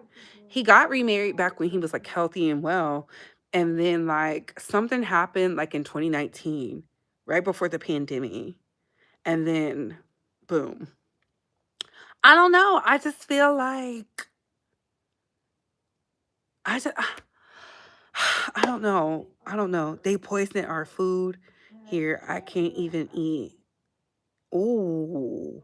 He got remarried back when he was like healthy and well. And then like something happened like in 2019, right before the pandemic. And then boom. I don't know. I just feel like I don't know. They poisoned our food here. I can't even eat. Ooh.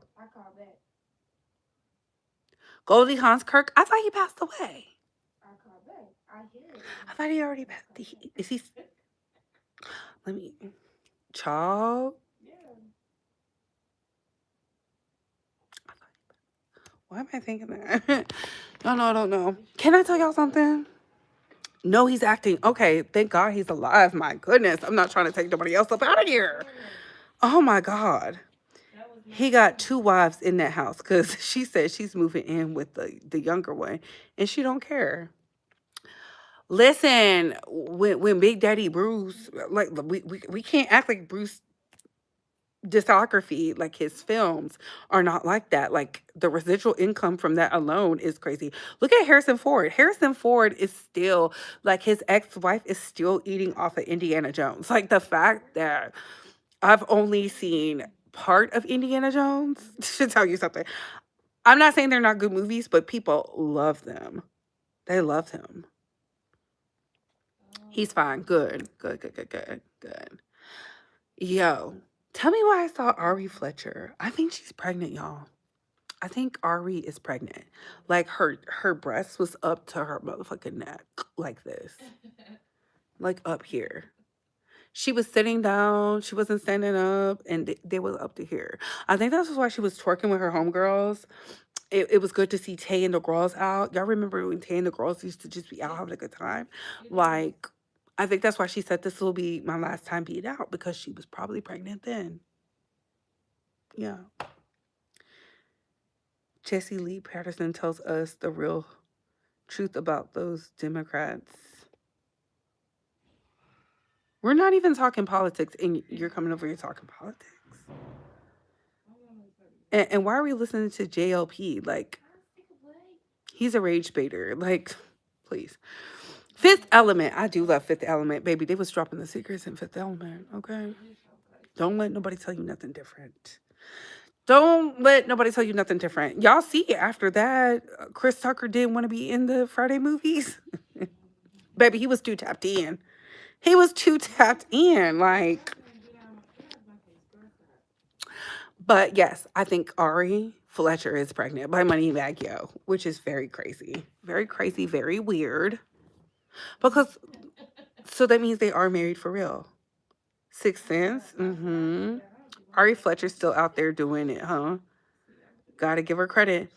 Goldie Hawn Kirk. I thought he passed away. I thought he already passed. Is he? Let me. Child. Why am I thinking that? No, I don't know. Can I tell y'all something? No, he's acting. Okay, thank God he's alive. My goodness. I'm not trying to take nobody else up out of here. Oh my God. He got 2 wives in that house because she said she's moving in with the younger one and she don't care. Listen, when Big Daddy Bruce, like we can't act like Bruce discography, like his films are not like that. Like the residual income from that alone is crazy. Look at Harrison Ford. Harrison Ford is still like his ex-wife is still eating off of Indiana Jones. Like the fact that I've only seen part of Indiana Jones should tell you something. I'm not saying they're not good movies, but people love them. They love him. He's fine. Good. Yo, tell me why I saw Ari Fletcher. I think she's pregnant, y'all. I think Ari is pregnant. Like her breast was up to her motherfucking neck like this. Like up here. She was sitting down. She wasn't standing up. And they was up to here. I think that's why she was twerking with her homegirls. It was good to see Tay and the girls out. Y'all remember when Tay and the girls used to just be out having a good time? Like, I think that's why she said this will be my last time being out because she was probably pregnant then. Yeah. Jesse Lee Patterson tells us the real truth about those Democrats. We're not even talking politics, and you're coming over here talking politics. And why are we listening to JLP? Like, he's a rage baiter. Like, please. Fifth Element. I do love Fifth Element. Baby, they was dropping the secrets in Fifth Element, okay? Don't let nobody tell you nothing different. Don't let nobody tell you nothing different. Y'all see after that, Chris Tucker didn't want to be in the Friday movies. Baby, he was too tapped in. He was too tapped in. Like, but yes, I think Ari Fletcher is pregnant by Moneybag Yo, which is very crazy. Very crazy, very weird. Because, so that means they are married for real. Sixth Sense. Mm-hmm. Ari Fletcher's still out there doing it, huh? Gotta give her credit.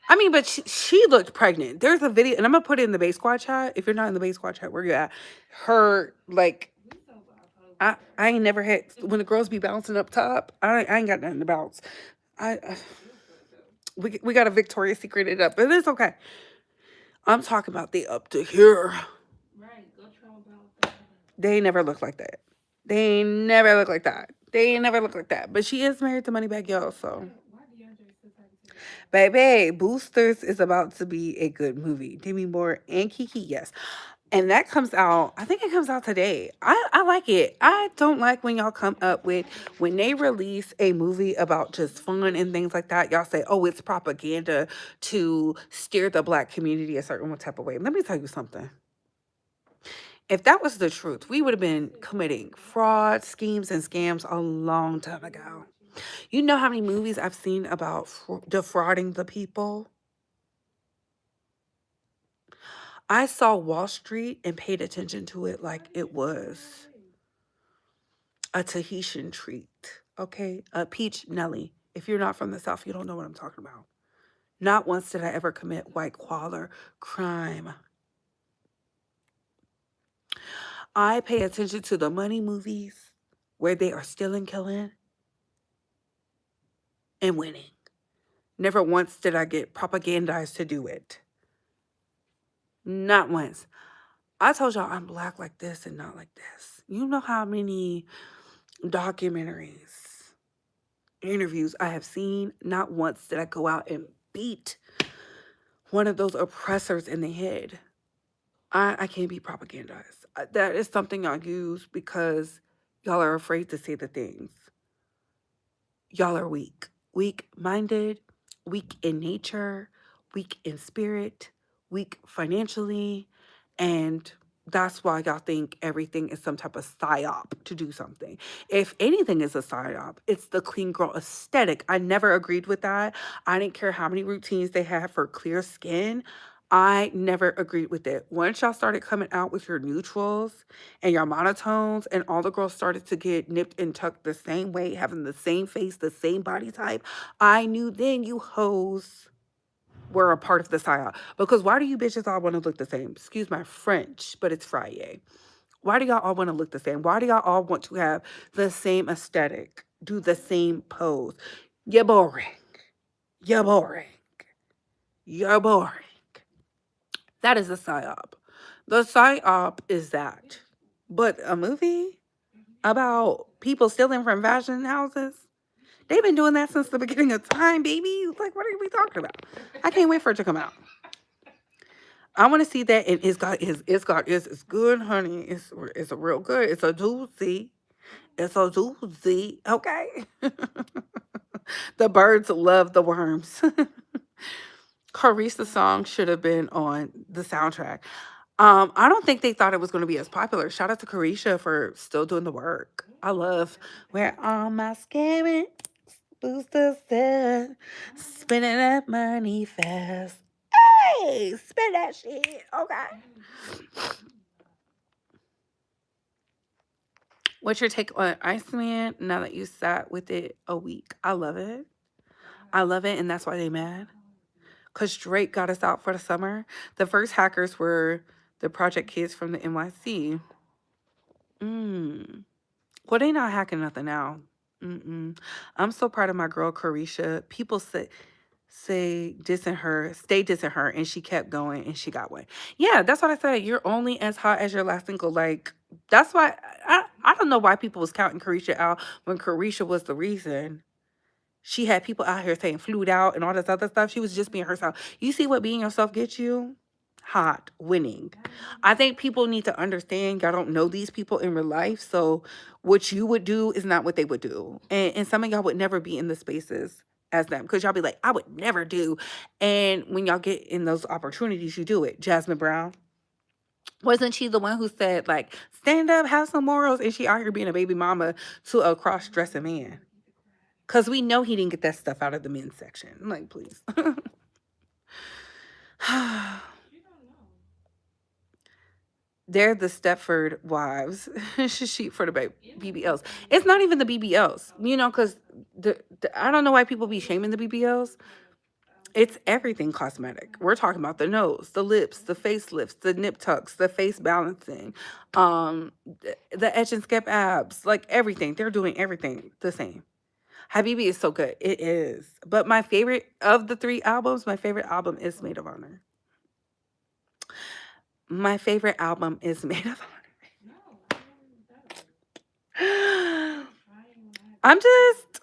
I mean, but she looked pregnant. There's a video, and I'm gonna put it in the base squad chat. If you're not in the base squad chat, where you at? Her, like, I ain't never had, when the girls be bouncing up top, I ain't got nothing to bounce. I we got a Victoria's Secret it up, but it's okay. I'm talking about they up to here. They never look like that. They never look like that. They never look like that. But she is married to Moneybag Yo, so. Baby, Boosters is about to be a good movie. Demi Moore and Kiki, yes. And that comes out, I think it comes out today. I like it. I don't like when y'all come up with, when they release a movie about just fun and things like that, y'all say, oh, it's propaganda to steer the black community a certain type of way. Let me tell you something. If that was the truth, we would have been committing fraud, schemes, and scams a long time ago. You know how many movies I've seen about defrauding the people? I saw Wall Street and paid attention to it like it was a Tahitian treat, okay? A peach Nelly. If you're not from the South, you don't know what I'm talking about. Not once did I ever commit white collar crime. I pay attention to the money movies where they are stealing, killing, and winning. Never once did I get propagandized to do it. Not once. I told y'all I'm black like this and not like this. You know how many documentaries, interviews I have seen? Not once did I go out and beat one of those oppressors in the head. I can't be propagandized. That is something y'all use because y'all are afraid to say the things. Y'all are weak. Weak-minded, weak in nature, weak in spirit, weak financially, and that's why y'all think everything is some type of psyop to do something. If anything is a psyop, it's the clean girl aesthetic. I never agreed with that. I didn't care how many routines they had for clear skin. I never agreed with it. Once y'all started coming out with your neutrals and your monotones, and all the girls started to get nipped and tucked the same way, having the same face, the same body type, I knew then you hoes were a part of the psyop. Because why do you bitches all want to look the same? Excuse my French, but it's Friday. Why do y'all all want to look the same? Why do y'all all want to have the same aesthetic, do the same pose? You're boring. You're boring. You're boring. That is a psyop. The psyop is that. But a movie about people stealing from fashion houses? They've been doing that since the beginning of time, baby. Like, what are we talking about? I can't wait for it to come out. I want to see that, and it's good, honey. It's a real good. It's a doozy. It's a doozy. Okay. The birds love the worms. Carice's song should have been on the soundtrack. I don't think they thought it was going to be as popular. Shout out to Carisha for still doing the work. I love where all my scamming boosters said, spending that money fast. Hey, spend that shit. Okay. What's your take on Iceman now that you sat with it a week? I love it. I love it, and that's why they mad. Because Drake got us out for the summer. The first hackers were the project kids from the NYC. Well, they not hacking nothing now. I'm so proud of my girl, Carisha. People say dissing her, stay dissing her, and she kept going and she got one. Yeah, that's what I said. You're only as hot as your last single. Like, that's why I don't know why people was counting Carisha out when Carisha was the reason. She had people out here saying flued out and all this other stuff. She was just being herself. You see what being yourself gets you? Hot, winning. I think people need to understand y'all don't know these people in real life. So what you would do is not what they would do. And some of y'all would never be in the spaces as them. Because y'all be like, I would never do. And when y'all get in those opportunities, you do it. Jasmine Brown. Wasn't she the one who said, like, stand up, have some morals? And she out here being a baby mama to a cross-dressing man. Because we know he didn't get that stuff out of the men's section. I'm like, please. They're the Stepford wives. Sheep for the BBLs. It's not even the BBLs, because I don't know why people be shaming the BBLs. It's everything cosmetic. We're talking about the nose, the lips, the facelifts, the nip tucks, the face balancing, the etch and skip abs, like everything. They're doing everything the same. Habibi is so good. It is. But my favorite of the 3 albums, my favorite album is Maid of Honor. My favorite album is Maid of Honor. I'm just,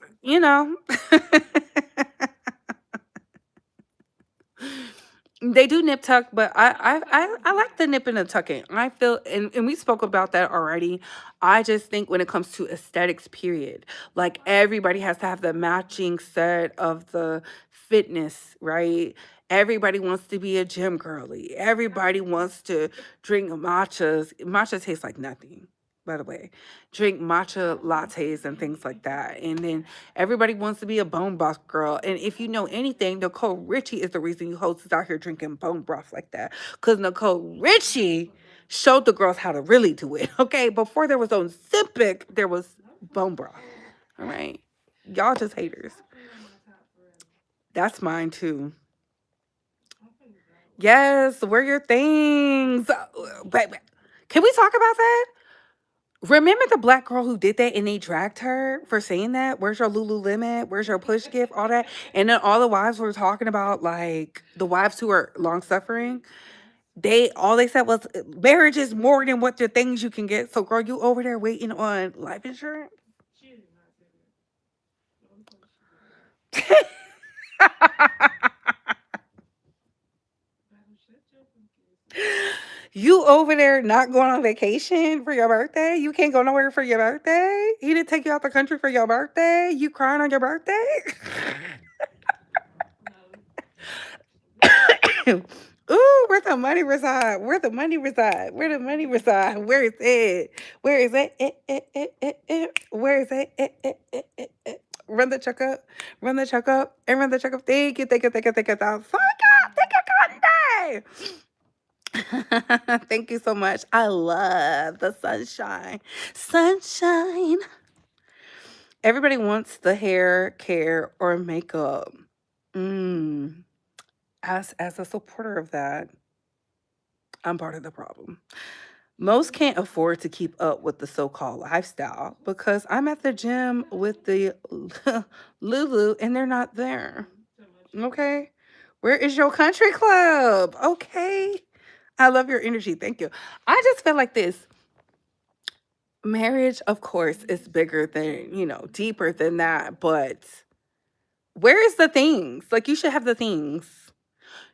they do nip tuck, but I like the nip and the tucking. I feel, and we spoke about that already. I just think when it comes to aesthetics, period, like everybody has to have the matching set of the fitness, right? Everybody wants to be a gym girly. Everybody wants to drink matchas. Matcha tastes like nothing, by the way. Drink matcha lattes and things like that. And then everybody wants to be a bone broth girl. And if you know anything, Nicole Richie is the reason you hoes is out here drinking bone broth like that. Because Nicole Richie showed the girls how to really do it. Okay. Before there was Ozempic, there was bone broth. All right. Y'all just haters. That's mine too. Yes, wear your things. Can we talk about that? Remember the black girl who did that and they dragged her for saying that? Where's your Lululemon? Where's your push gift? All that. And then all the wives were talking about like the wives who are long suffering. All they said was marriage is more than what the things you can get. So girl, you over there waiting on life insurance? You over there not going on vacation for your birthday? You can't go nowhere for your birthday? He didn't take you out the country for your birthday? You crying on your birthday? Ooh, where the money reside? Where the money reside? Where the money reside? Where is it? Where is it? Where is it? Run the check up. Run the check up. And run the check up. Thank you. Thank you. Thank you. Thank you. Thank you. Thank you so much. I love the sunshine. Sunshine. Everybody wants the hair care or makeup. As a supporter of that, I'm part of the problem. Most can't afford to keep up with the so-called lifestyle because I'm at the gym with the Lulu and they're not there. Okay? Where is your country club? Okay. I love your energy. Thank you. I just feel like this. Marriage, of course, is bigger than, deeper than that. But where is the things? Like, you should have the things.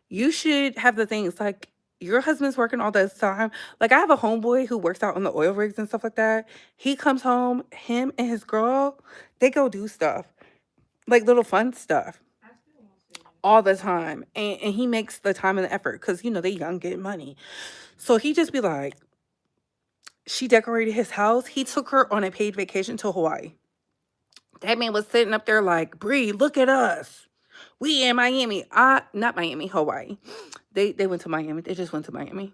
You should have the things. Like, your husband's working all this time. Like, I have a homeboy who works out on the oil rigs and stuff like that. He comes home, him and his girl, they go do stuff. Like, little fun stuff. All the time. And he makes the time and the effort because, they young getting money. So he just be like, she decorated his house. He took her on a paid vacation to Hawaii. That man was sitting up there like, Bree, look at us. We in Miami. Not Miami, Hawaii. They went to Miami. They just went to Miami.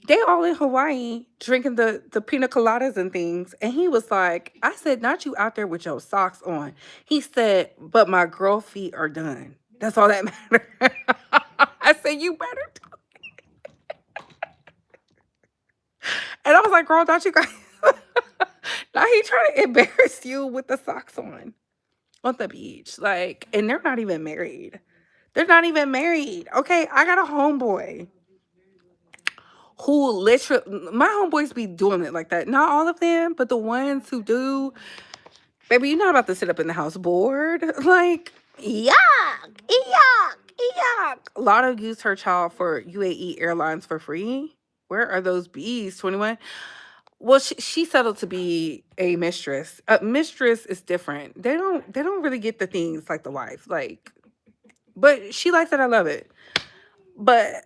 They all in Hawaii drinking the pina coladas and things. And he was like, I said, not you out there with your socks on. He said, but my girl feet are done. That's all that matters. I said, you better do it. And I was like, girl, don't you guys... Now he trying to embarrass you with the socks on the beach. Like, and they're not even married. They're not even married. Okay, I got a homeboy who literally, my homeboys be doing it like that. Not all of them, but the ones who do, baby, you're not about to sit up in the house bored. Like, yuck, yuck, yuck. Lotto used her child for UAE Airlines for free. Where are those bees, 21? Well, she settled to be a mistress. A mistress is different. They don't really get the things like the wife. Like, but she likes it. I love it. But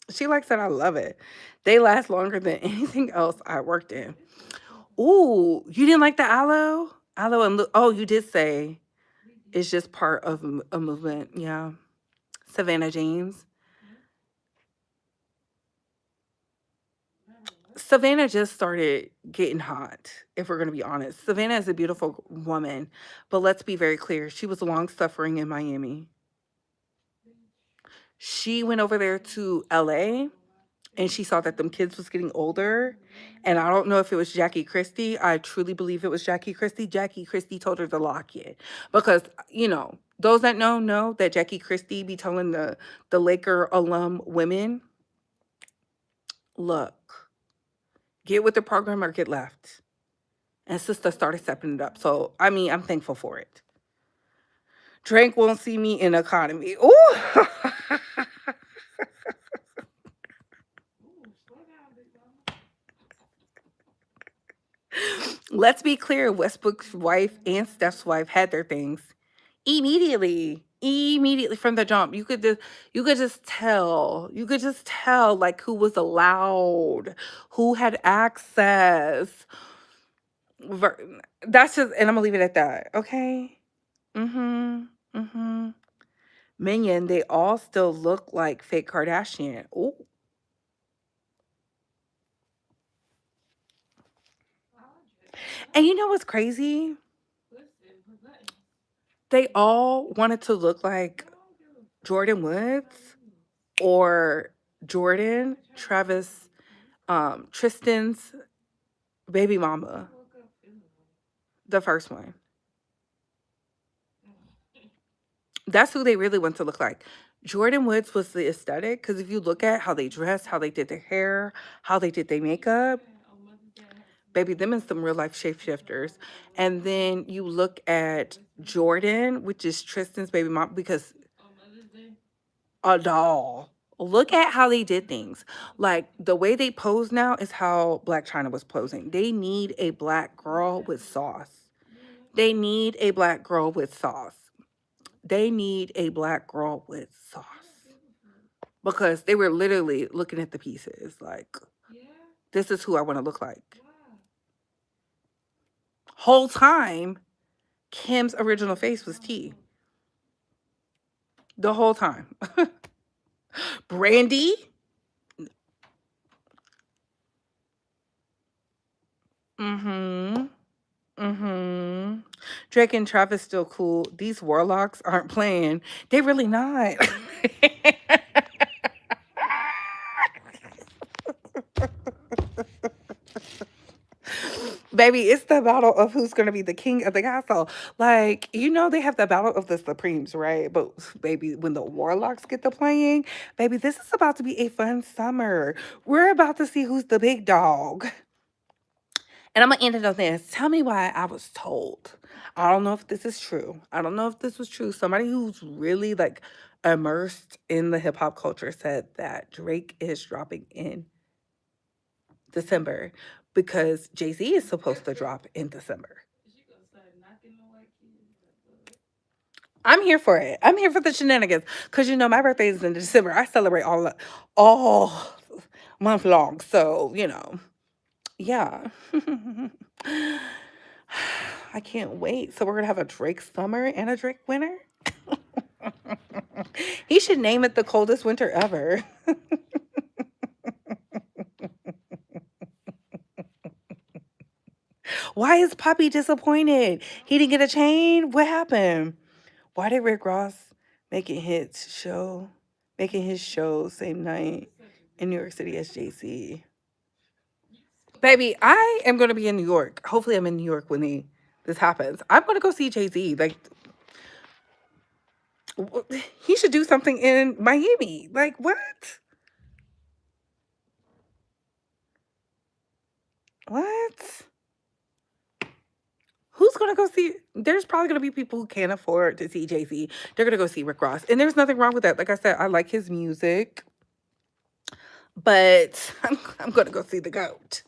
she likes it. I love it. They last longer than anything else I worked in. Ooh, you didn't like the aloe? Aloe and oh, you did say it's just part of a movement. Yeah. Savannah James. Savannah just started getting hot, if we're going to be honest. Savannah is a beautiful woman, but let's be very clear. She was long suffering in Miami. She went over there to LA and she saw that them kids was getting older. And I don't know if it was Jackie Christie. I truly believe it was Jackie Christie. Jackie Christie told her to lock it. Because, those that know that Jackie Christie be telling the Laker alum women, look, get with the program or get left. And sister started stepping it up. So, I mean, I'm thankful for it. Drake won't see me in economy. Ooh. Let's be clear, Westbrook's wife and Steph's wife had their things immediately from the jump. You could just tell like who was allowed, who had access. That's just, and I'm gonna leave it at that. Okay. Mm-hmm. Mm-hmm. Minion, they all still look like fake Kardashian. Ooh. And you know what's crazy? They all wanted to look like Jordan Woods or Jordan, Travis, Tristan's baby mama, the first one. That's who they really want to look like. Jordan Woods was the aesthetic because if you look at how they dressed, how they did their hair, how they did their makeup, baby, them is some real life shapeshifters. And then you look at Jordan, which is Tristan's baby mom, because a doll. Look at how they did things. Like the way they pose now is how Black China was posing. They need a black girl with sauce. They need a black girl with sauce. They need a black girl with sauce. Because they were literally looking at the pieces like, this is who I want to look like. Whole time, Kim's original face was T. The whole time. Brandy. Mm-hmm. Mm-hmm. Drake and Travis still cool. These warlocks aren't playing. They really not. Baby, it's the battle of who's going to be the king of the castle. Like, they have the battle of the Supremes, right? But, baby, when the warlocks get to playing, baby, this is about to be a fun summer. We're about to see who's the big dog. And I'm going to end it on this. Tell me why I was told. I don't know if this is true. I don't know if this was true. Somebody who's really, like, immersed in the hip-hop culture said that Drake is dropping in December because Jay-Z is supposed to drop in December. I'm here for it. I'm here for the shenanigans because my birthday is in December. I celebrate all month long. So yeah. I can't wait. So we're gonna have a Drake summer and a Drake winter. He should name it the coldest winter ever. Why is Poppy disappointed? He didn't get a chain? What happened? Why did Rick Ross making his show same night in New York City as JC? Baby, I am going to be in New York. Hopefully I'm in New York when this happens. I'm going to go see Jay-Z. Like, he should do something in Miami. Like, what? What? Who's going to go see? There's probably going to be people who can't afford to see Jay-Z. They're going to go see Rick Ross. And there's nothing wrong with that. Like I said, I like his music. But I'm going to go see the GOAT.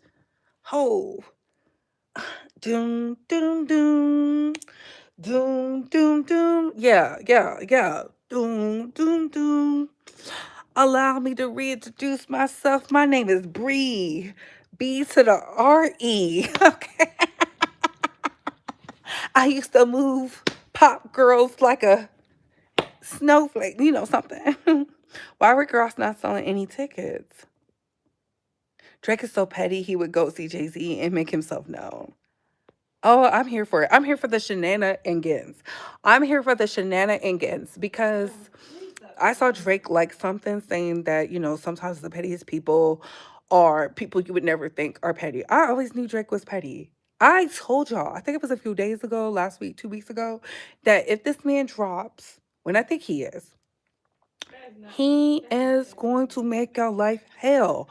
Ho. Doom, doom, doom. Doom, doom, doom. Yeah. Doom, doom, doom. Allow me to reintroduce myself. My name is Bree. B to the R-E. Okay. I used to move pop girls like a snowflake, something. Why were girls not selling any tickets? Drake is so petty, he would go see Jay Z and make himself known. Oh, I'm here for it. I'm here for the shenanigans. I'm here for the shenanigans because I saw Drake like something saying that, sometimes the pettiest people are people you would never think are petty. I always knew Drake was petty. I told y'all, I think it was a few days ago, last week, 2 weeks ago, that if this man drops, when I think he is going to make your life hell.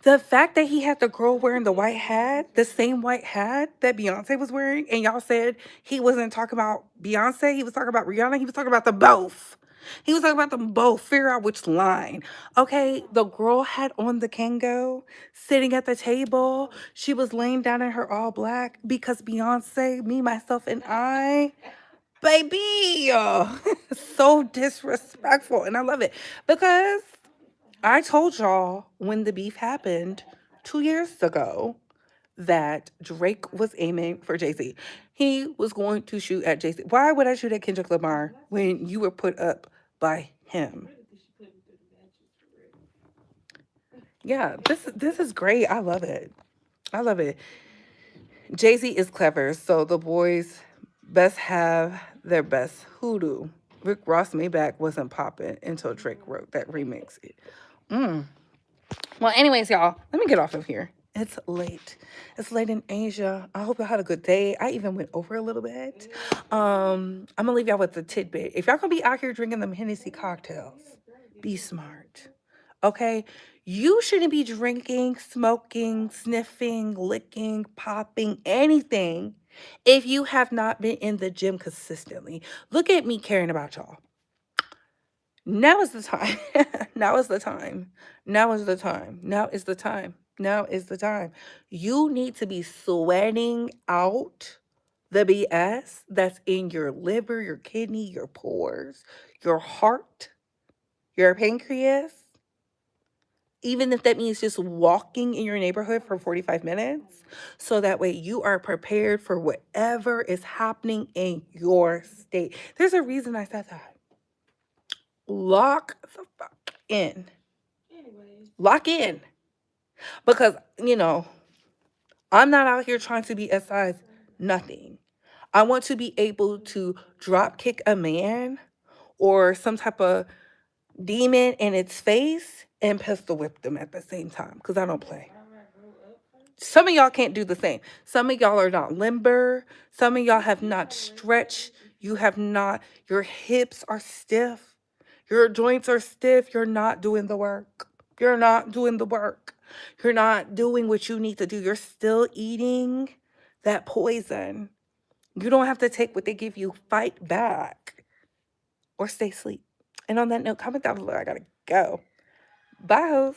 The fact that he had the girl wearing the white hat, the same white hat that Beyonce was wearing, and y'all said he wasn't talking about Beyonce, he was talking about Rihanna, he was talking about them both. He was talking about them both. Figure out which line. Okay, the girl had on the Kango, sitting at the table. She was laying down in her all black because Beyonce, me, myself, and I, baby, so disrespectful. And I love it because I told y'all when the beef happened 2 years ago that Drake was aiming for Jay Z. He was going to shoot at Jay Z. Why would I shoot at Kendrick Lamar when you were put up by him? Yeah, this is great. I love it. I love it. Jay Z is clever, so the boys best have their best hoodoo. Rick Ross Maybach wasn't popping until Drake wrote that remix. Mm. Well, anyways, y'all, let me get off of here. It's late. It's late in Asia. I hope y'all had a good day. I even went over a little bit. I'm gonna leave y'all with a tidbit. If y'all gonna be out here drinking them Hennessy cocktails, be smart. Okay? You shouldn't be drinking, smoking, sniffing, licking, popping, anything if you have not been in the gym consistently. Look at me caring about y'all. Now is the time. Now is the time. Now is the time. Now is the time. Now is the time. You need to be sweating out the BS that's in your liver, your kidney, your pores, your heart, your pancreas. Even if that means just walking in your neighborhood for 45 minutes, so that way you are prepared for whatever is happening in your state. There's a reason I said that. Lock the fuck in. Lock in. Because, I'm not out here trying to be a size nothing. I want to be able to drop kick a man or some type of demon in its face and pistol whip them at the same time because I don't play. Some of y'all can't do the same. Some of y'all are not limber. Some of y'all have not stretched. You have not, your hips are stiff. Your joints are stiff. You're not doing the work. You're not doing the work. You're not doing what you need to do. You're still eating that poison. You don't have to take what they give you. Fight back or stay asleep. And on that note, comment down below. I gotta go. Bye, hoes.